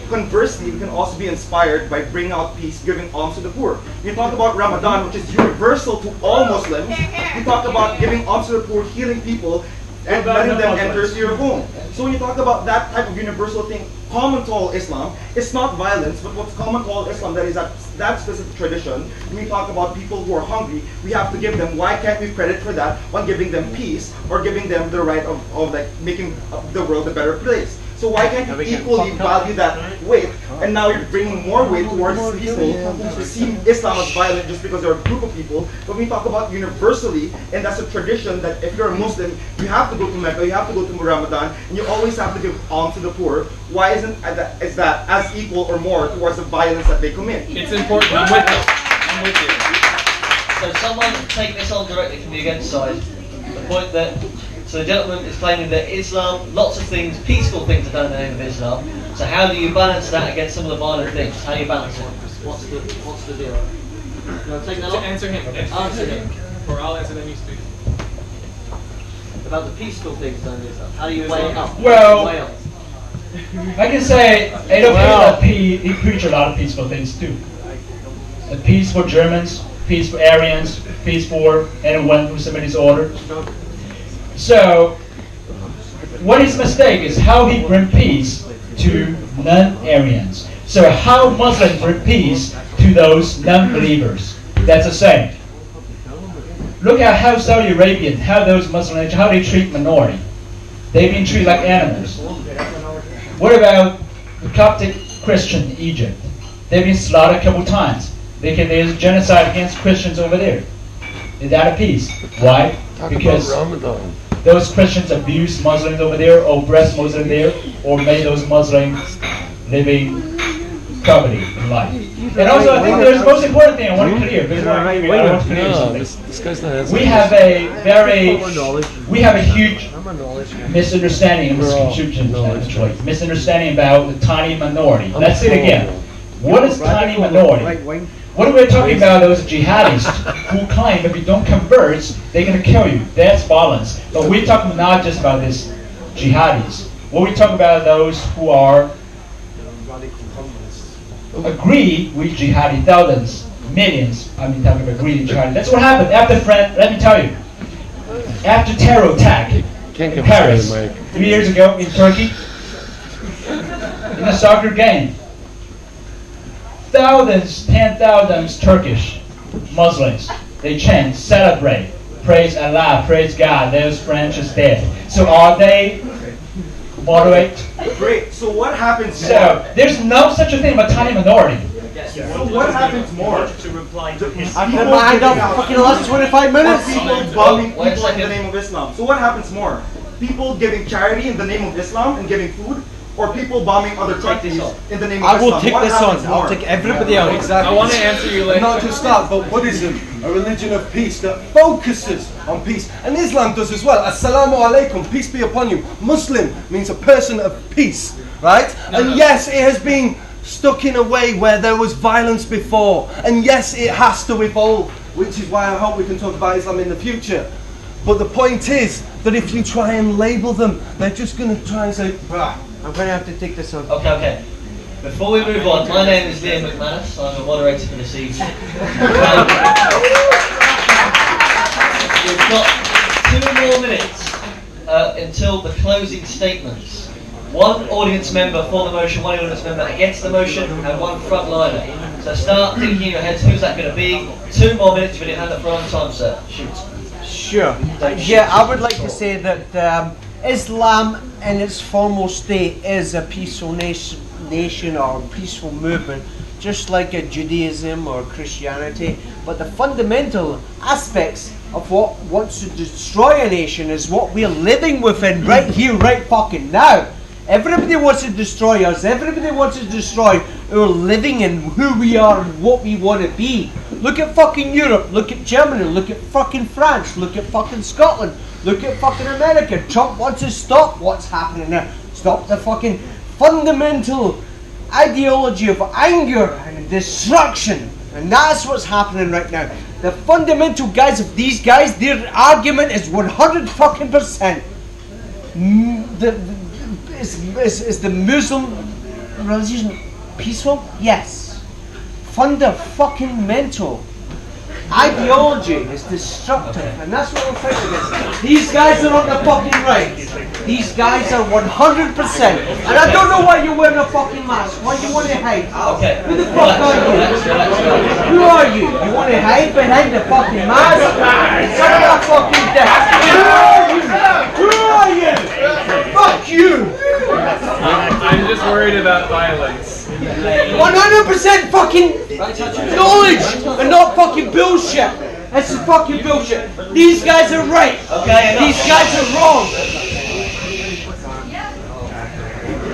conversely, we can also be inspired by bringing out peace, giving alms to the poor. We talk about Ramadan, which is universal to all Muslims. We talk about giving alms to the poor, healing people, and letting them enter your home. So when you talk about that type of universal thing, common to all Islam, it's not violence, but what's common to all Islam, that is that specific tradition. When we talk about people who are hungry, we have to give them, why can't we credit for that on giving them peace or giving them the right of like making the world a better place? So why can't you equally value that weight, and now you're bringing more weight towards people who see Islam as violent just because they're a group of people? But we talk about universally, and that's a tradition that if you're a Muslim, you have to go to Mecca, you have to go to Ramadan, and you always have to give alms to the poor. Why is that as equal or more towards the violence that they commit? It's important. I'm with you. I'm with you. So someone take this on directly from the against side. The point that, so the gentleman is claiming that Islam, lots of things, peaceful things are done in the name of Islam. So how do you balance that against some of the violent things? How do you balance it? What's the deal? You want to take that on? Answer him. Answer him. Or I'll answer then you speak. About the peaceful things done in Islam. How do you weigh it up? Well, Weigh up? I can say Adolf Hitler, he preached a lot of peaceful things too. Peace for Germans, peace for Aryans, peace for anyone who submits order. So, what his mistake is how he bring peace to non-Aryans. So how Muslims bring peace to those non-believers. That's the same. Look at how Saudi Arabian, how those Muslims, how they treat minority. They've been treated like animals. What about the Coptic Christian in Egypt? They've been slaughtered a couple times. There's genocide against Christians over there. Is that a peace? Why? Because those Christians abuse Muslims over there, or oppress Muslims there, or made those Muslims living poverty in life. And also, I think there's the most important thing I want to clear. I want to clear something. We have a huge misunderstanding, misunderstanding about the tiny minority. Let's say it again. What is tiny minority? What are we talking about? Those jihadists who claim if you don't convert, they're going to kill you. That's violence. But we're talking not just about this jihadis. What we talk about those who are agree with jihadi, thousands, millions. I mean, talking about agree with jihadi. That's what happened after let me tell you. After terror attack in Paris 3 years ago in Turkey, in a soccer game. Thousands, 10,000 Turkish Muslims, they chant, celebrate, praise Allah, praise God, those French is dead. So are they moderate. Great. So what happens So more? there's no such a thing about tiny minority. So what happens more? I've been behind up fucking the last 25 minutes. People bombing people in the name of Islam. So what happens more? People giving charity in the name of Islam and giving food, or people bombing other countries in the name of I Islam? will take What this happens on. more? I'll take everybody on. Exactly. I want to answer you later. Not just that, but Buddhism, a religion of peace that focuses on peace. And Islam does as well. Assalamu alaikum, peace be upon you. Muslim means a person of peace, right? And yes, it has been stuck in a way where there was violence before. And yes, it has to evolve, which is why I hope we can talk about Islam in the future. But the point is that if you try and label them, they're just going to try and say, "Bah." I'm going to have to take this on. Okay. Before we move on, my name is Liam McManus. I'm a moderator for this evening. We've got 2 more minutes until the closing statements. 1 audience member for the motion, 1 audience member against the motion, and 1 frontliner. So start thinking in your heads, who's that going to be? 2 more minutes, you've been hand up for a long time, sir. Shoot. Sure. Yeah, I would like to say that Islam in its formal state is a peaceful nation or a peaceful movement, just like a Judaism or Christianity. But the fundamental aspects of what wants to destroy a nation is what we're living within right here, right fucking now. Everybody wants to destroy us. Everybody wants to destroy our living and who we are and what we want to be. Look at fucking Europe. Look at Germany. Look at fucking France. Look at fucking Scotland. Look at fucking America. Trump wants to stop what's happening there. Stop the fucking fundamental ideology of anger and destruction. And that's what's happening right now. The fundamental guys of these guys, their argument is 100%. Is the Muslim religion peaceful? Yes. Fucking-mental. Ideology is destructive, and that's what we're fighting against. These guys are on the fucking right. These guys are 100%. And I don't know why you're wearing a fucking mask. Why you want to hide? Okay. Who the fuck are you? Who are you? You want to hide behind the fucking mask? Suck my fucking dick. Who are you? Fuck you! I'm just worried about violence. 100% fucking knowledge and not fucking bullshit. This is fucking bullshit. These guys are right. Okay, enough. These guys are wrong.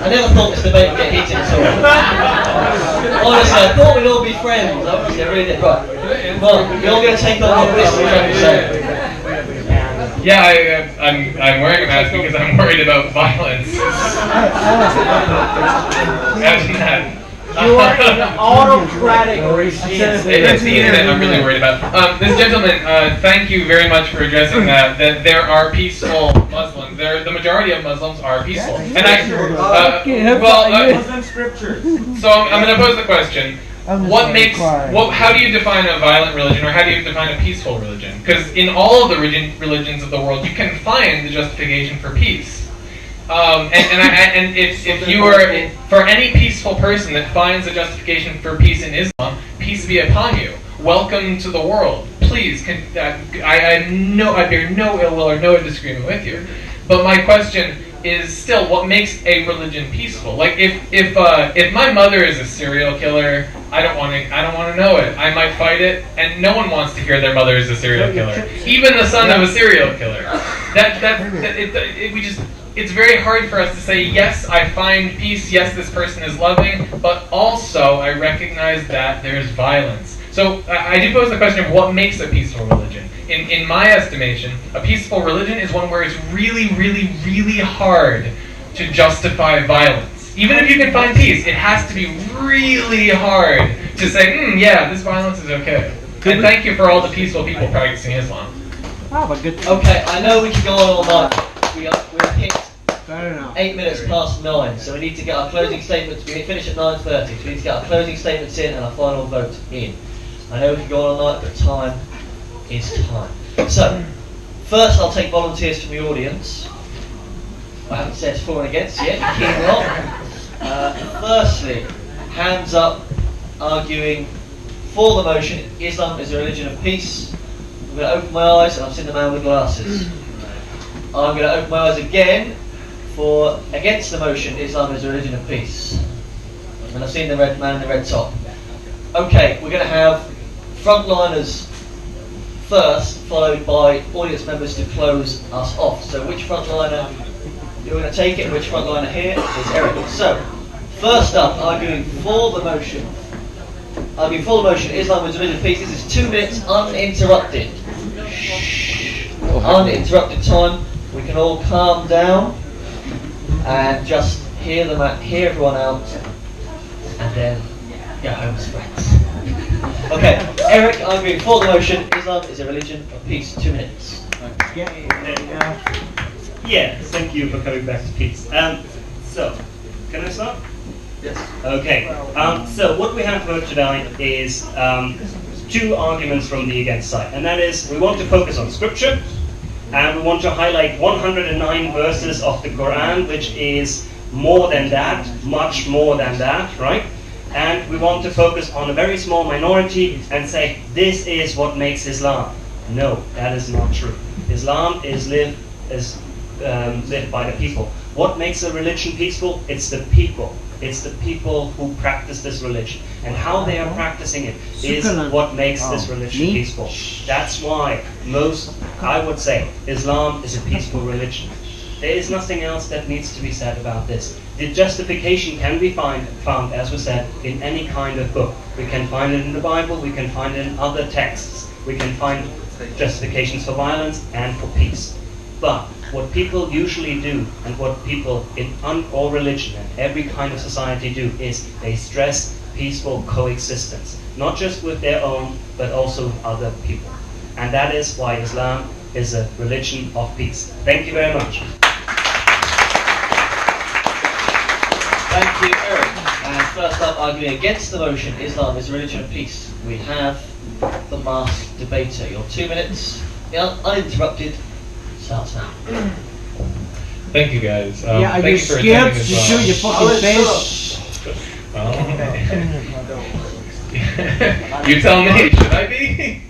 I never thought this debate would get heated at all. Honestly, I thought we'd all be friends. Obviously, I really did. Right. Well, you're all going to take on what this is trying to say. Yeah, I'm wearing a mask because I'm worried about violence. Imagine that. You are an autocratic regime. It's the internet I'm really worried about. This gentleman, thank you very much for addressing that there are peaceful Muslims. The majority of Muslims are peaceful. And Muslim scriptures. So I'm going to pose the question. How do you define a violent religion, or how do you define a peaceful religion? Because in all of the religions of the world, you can find the justification for peace. If you are, for any peaceful person that finds a justification for peace in Islam, peace be upon you. Welcome to the world. Please, I bear no ill will or no disagreement with you. But my question is still, what makes a religion peaceful? Like if my mother is a serial killer, I don't want to know it. I might fight it, and no one wants to hear their mother is a serial killer. Even the son of a serial killer. It's very hard for us to say, yes, I find peace, yes, this person is loving, but also I recognize that there's violence. So I do pose the question of what makes a peaceful religion. In my estimation, a peaceful religion is one where it's really, really, really hard to justify violence. Even if you can find peace, it has to be really hard to say, yeah, this violence is okay. And thank you for all the peaceful people practicing Islam. Okay, I know we can go on all night. We're hit 8 minutes past 9, so we need to get our closing statements. We finish at 9:30, so we need to get our closing statements in and our final vote in. I know we can go on all night, but time is time. So, first I'll take volunteers from the audience. I haven't said for and against yet, keep it on. Firstly, hands up, arguing for the motion, Islam is a religion of peace. I'm going to open my eyes and I've seen the man with glasses. I'm going to open my eyes again For against the motion, Islam is a religion of peace. And I've seen the red man in the red top. Okay, we're going to have frontliners first, followed by audience members to close us off. So which frontliner you're going to take it, which frontliner here is Eric. So, first up, arguing for the motion. Arguing for the motion, Islam is a religion of peace. This is 2 minutes uninterrupted. Uninterrupted time. We can all calm down and just hear everyone out, and then go home as friends. Okay, Eric, arguing for the motion, Islam is a religion of peace. 2 minutes. Yeah, thank you for coming back to peace. So, can I start? Yes. Okay. So what we have heard tonight is 2 arguments from the against side, and that is we want to focus on scripture, and we want to highlight 109 verses of the Quran, which is more than that, much more than that, right? And we want to focus on a very small minority and say this is what makes Islam. No, that is not true. Islam is lived by the people. What makes a religion peaceful? It's the people. It's the people who practice this religion. And how they are practicing it is what makes this religion peaceful. That's why I would say, Islam is a peaceful religion. There is nothing else that needs to be said about this. The justification can be found, as we said, in any kind of book. We can find it in the Bible, we can find it in other texts. We can find justifications for violence and for peace. But what people usually do, and what people in all religion and every kind of society do, is they stress peaceful coexistence. Not just with their own, but also with other people. And that is why Islam is a religion of peace. Thank you very much. Thank you, Eric. And first up, arguing against the motion, Islam is a religion of peace, we have the masked debater. Your 2 minutes, uninterrupted, starts now. Thank you, guys. Yeah, are thank you you for scared attending to as show well. your fucking face? You tell me. Should I be?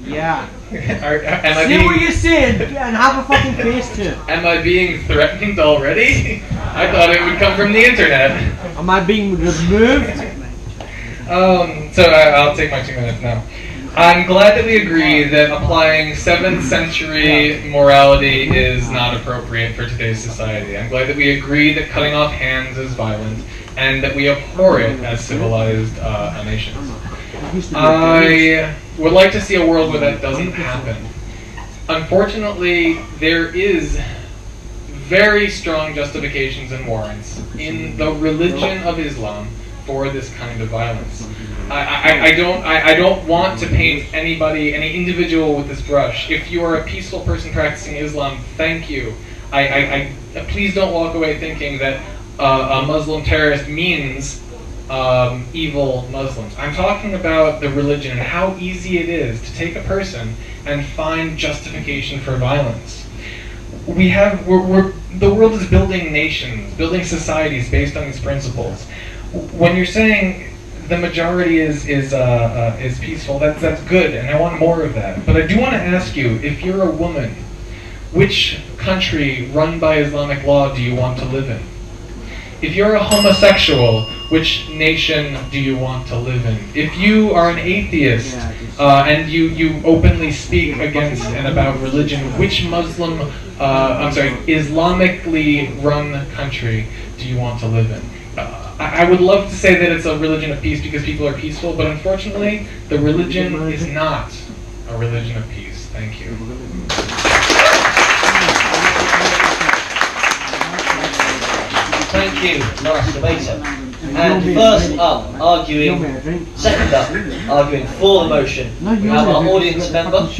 Yeah. Am I See being, what you're saying and have a fucking face to it. Am I being threatened already? I thought it would come from the internet. Am I being removed? So I'll take my 2 minutes now. I'm glad that we agree that applying 7th century morality is not appropriate for today's society. I'm glad that we agree that cutting off hands is violent, and that we abhor it as civilized nations. I would like to see a world where that doesn't happen. Unfortunately, there is very strong justifications and warrants in the religion of Islam for this kind of violence. I don't want to paint anybody, any individual with this brush. If you are a peaceful person practicing Islam, thank you. Please don't walk away thinking that a Muslim terrorist means evil Muslims. I'm talking about the religion and how easy it is to take a person and find justification for violence. The world is building nations, building societies based on these principles. When you're saying the majority is peaceful, that's good, and I want more of that. But I do want to ask you, if you're a woman, which country run by Islamic law do you want to live in? If you're a homosexual, which nation do you want to live in? If you are an atheist and you openly speak against and about religion, which Islamically run country do you want to live in? I would love to say that it's a religion of peace because people are peaceful, but unfortunately, the religion is not a religion of peace. Thank you. Thank you, nice debater. And first up, second up, arguing for the motion, we have our audience member. What's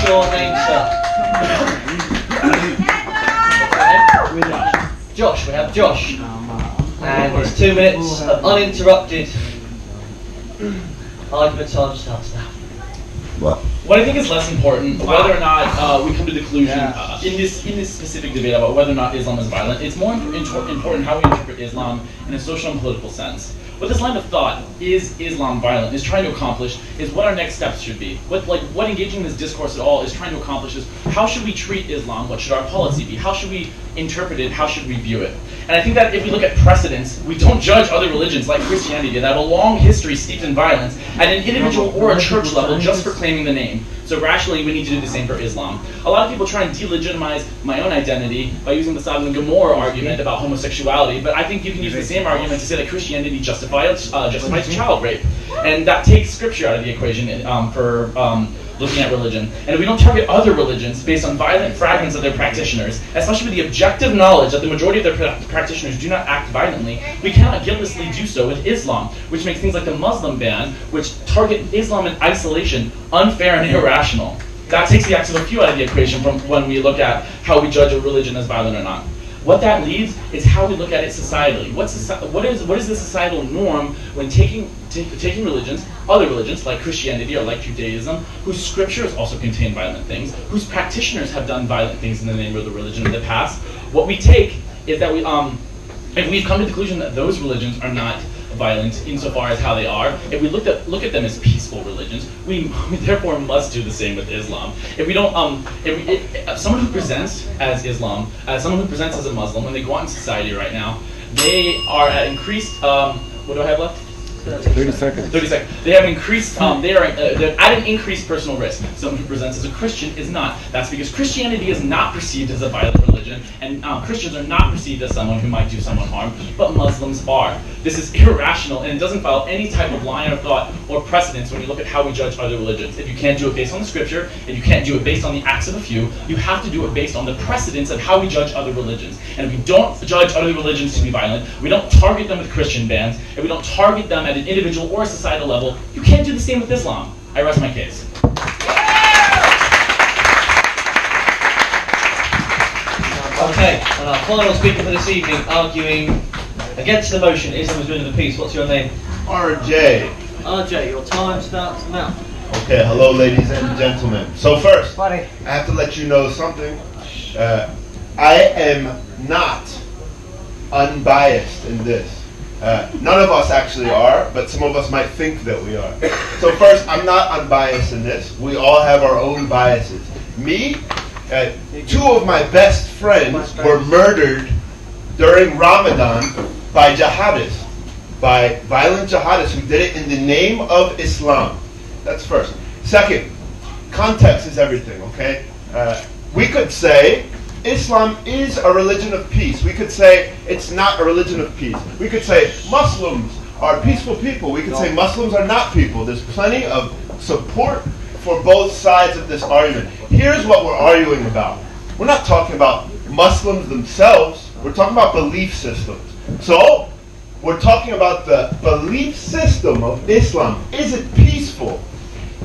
your name, sir? Josh, we have Josh. And it's 2 minutes of uninterrupted argument time starts now. What I think is less important, whether or not we come to the conclusion in this specific debate about whether or not Islam is violent, it's more important how we interpret Islam in a social and political sense. What this line of thought, is Islam violent, is trying to accomplish is what our next steps should be. What engaging in this discourse at all is trying to accomplish is how should we treat Islam, what should our policy be, how should we interpreted, how should we view it? And I think that if we look at precedents, we don't judge other religions like Christianity that have a long history steeped in violence at an individual or a church level just for claiming the name. So rationally, we need to do the same for Islam. A lot of people try and delegitimize my own identity by using the Sodom and Gomorrah argument about homosexuality, but I think you can use the same argument to say that Christianity justifies child rape. And that takes scripture out of the equation for looking at religion. And if we don't target other religions based on violent fragments of their practitioners, especially with the objective knowledge that the majority of their practitioners do not act violently, we cannot guiltlessly do so with Islam, which makes things like the Muslim ban, which target Islam in isolation, unfair and irrational. That takes the acts of a few out of the equation from when we look at how we judge a religion as violent or not. What that leaves is how we look at it societally. What is the societal norm when taking religions, other religions like Christianity or like Judaism, whose scriptures also contain violent things, whose practitioners have done violent things in the name of the religion in the past? What we take is that if we've come to the conclusion that those religions are not violent insofar as how they are, if we look at them as peaceful religions, we therefore must do the same with Islam. If we don't, someone who presents as Islam, as someone who presents as a Muslim, when they go out in society right now, they are at increased. What do I have left? 30 seconds. 30 seconds. They have increased. They're at an increased personal risk. Someone who presents as a Christian is not. That's because Christianity is not perceived as a violent religion, and Christians are not perceived as someone who might do someone harm, but Muslims are. This is irrational, and it doesn't follow any type of line of thought or precedence when you look at how we judge other religions. If you can't do it based on the scripture, and you can't do it based on the acts of a few, you have to do it based on the precedence of how we judge other religions. And if we don't judge other religions to be violent, we don't target them with Christian bans, if we don't target them at an individual or a societal level, you can't do the same with Islam. I rest my case. Okay, and our final speaker for this evening, arguing against the motion, Islam is doing the peace. What's your name? RJ. RJ, your time starts now. Okay, hello ladies and gentlemen. So first, I have to let you know something. I am not unbiased in this. None of us actually are, but some of us might think that we are. So first, I'm not unbiased in this. We all have our own biases. Me, two of my best friends were murdered during Ramadan by jihadists, by violent jihadists who did it in the name of Islam. That's first. Second, context is everything, okay? We could say Islam is a religion of peace. We could say it's not a religion of peace. We could say Muslims are peaceful people. We could say Muslims are not people. There's plenty of support for both sides of this argument. Here's what we're arguing about. We're not talking about Muslims themselves. We're talking about belief systems. So, we're talking about the belief system of Islam. Is it peaceful?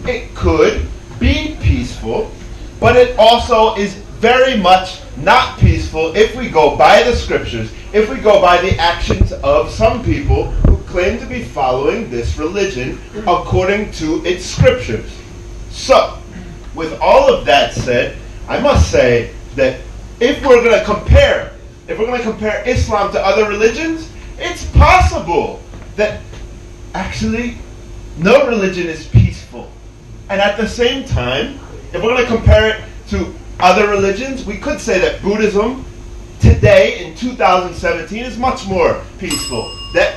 It could be peaceful, but it also is very much not peaceful if we go by the scriptures, if we go by the actions of some people who claim to be following this religion according to its scriptures. So, with all of that said, I must say that if we're going to compare Islam to other religions, it's possible that actually no religion is peaceful. And at the same time, if we're going to compare it to other religions, we could say that Buddhism today in 2017 is much more peaceful. That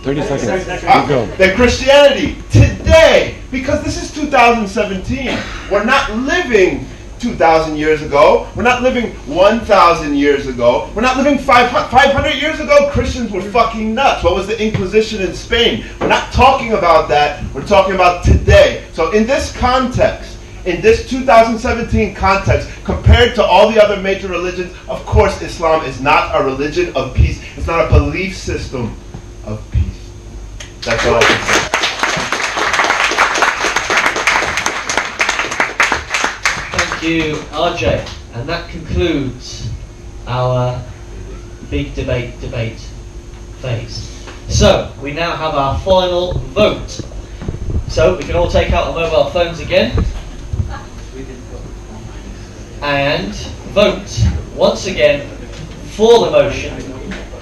30 seconds. Keep going. Than Christianity today, because this is 2017. We're not living 2,000 years ago. We're not living 1,000 years ago. We're not living 500 years ago. Christians were fucking nuts. What was the Inquisition in Spain? We're not talking about that. We're talking about today. So in this context, in this 2017 context, compared to all the other major religions, of course Islam is not a religion of peace. It's not a belief system of peace. That's all I can say. Thank you, RJ. And that concludes our big debate phase. So, we now have our final vote. So, we can all take out our mobile phones again and vote once again for the motion,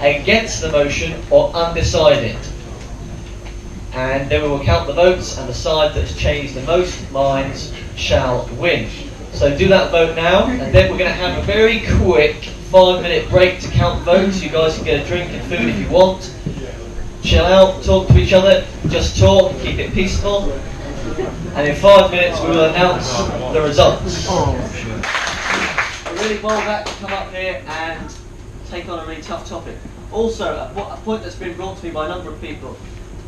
against the motion, or undecided. And then we will count the votes, and the side that has changed the most minds shall win. So do that vote now, and then we're going to have a very quick 5-minute break to count votes. You guys can get a drink and food if you want. Chill out, talk to each other, just talk, keep it peaceful. And in 5 minutes we will announce the results. I'm really bold that to come up here and take on a really tough topic. Also, a point that's been brought to me by a number of people.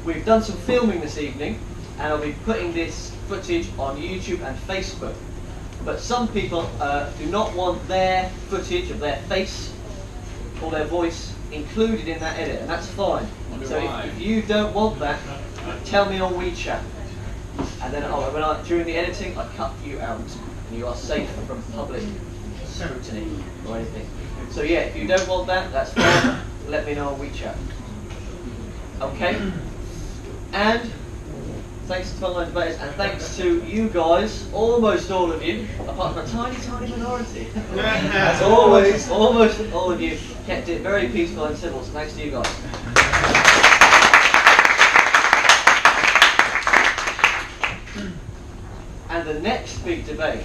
We've done some filming this evening, and I'll be putting this footage on YouTube and Facebook. But some people do not want their footage of their face or their voice included in that edit, and that's fine. So if you don't want that, tell me on WeChat. And then during the editing, I cut you out, and you are safe from public scrutiny or anything. So yeah, if you don't want that, that's fine. Let me know on WeChat. Okay? And thanks to online debaters, and thanks to you guys, almost all of you, apart from a tiny, tiny minority. As always, almost all of you kept it very peaceful and civil, so thanks to you guys. And the next big debate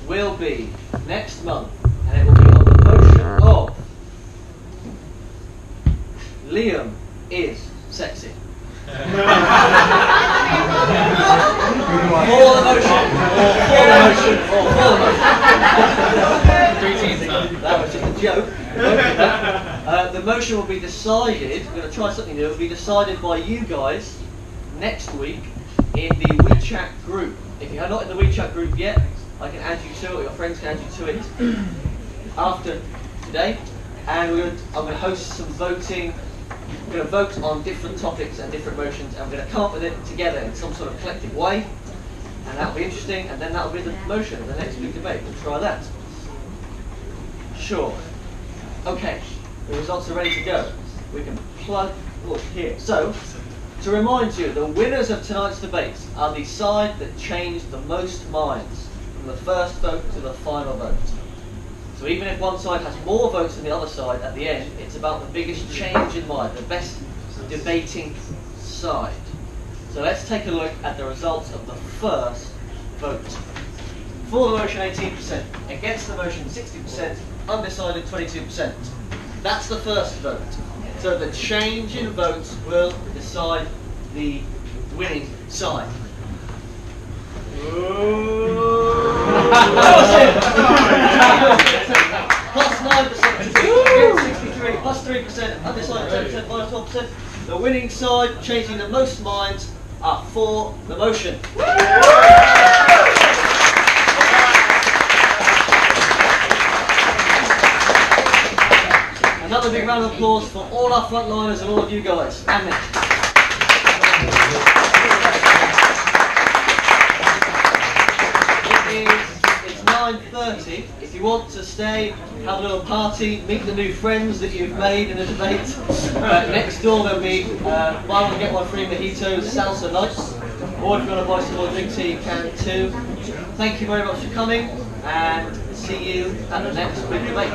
will be next month, and it will be on the motion of Liam is sexy. For the motion, or for the motion, or for the motion. That was just a joke. The motion will be decided, we're going to try something new, it will be decided by you guys next week in the WeChat group. If you're not in the WeChat group yet, I can add you to it, or your friends can add you to it after today. And I'm going to host some voting. We're going to vote on different topics and different motions, and we're going to come up with it together in some sort of collective way, and that'll be interesting, and then that'll be the motion of the next big debate. We'll try that. Sure. Okay, the results are ready to go. We can plug here. So, to remind you, the winners of tonight's debates are the side that changed the most minds, from the first vote to the final vote. So even if one side has more votes than the other side, at the end, it's about the biggest change in mind, the best debating side. So let's take a look at the results of the first vote. For the motion, 18%. Against the motion, 60%. Undecided, 22%. That's the first vote. So the change in votes will decide the winning side. Plus 9%, against 63, plus 3%, undecided 10%, minus 12%. The winning side, changing the most minds, are for the motion. Another big round of applause for all our frontliners and all of you guys. And me. It's 9:30. If you want to stay, have a little party, meet the new friends that you've made in the debate. Next door there'll be buy one get one free mojitos, salsa nights. Or if you want to buy some more drinks here, you can too. Thank you very much for coming, and see you at the next big debate.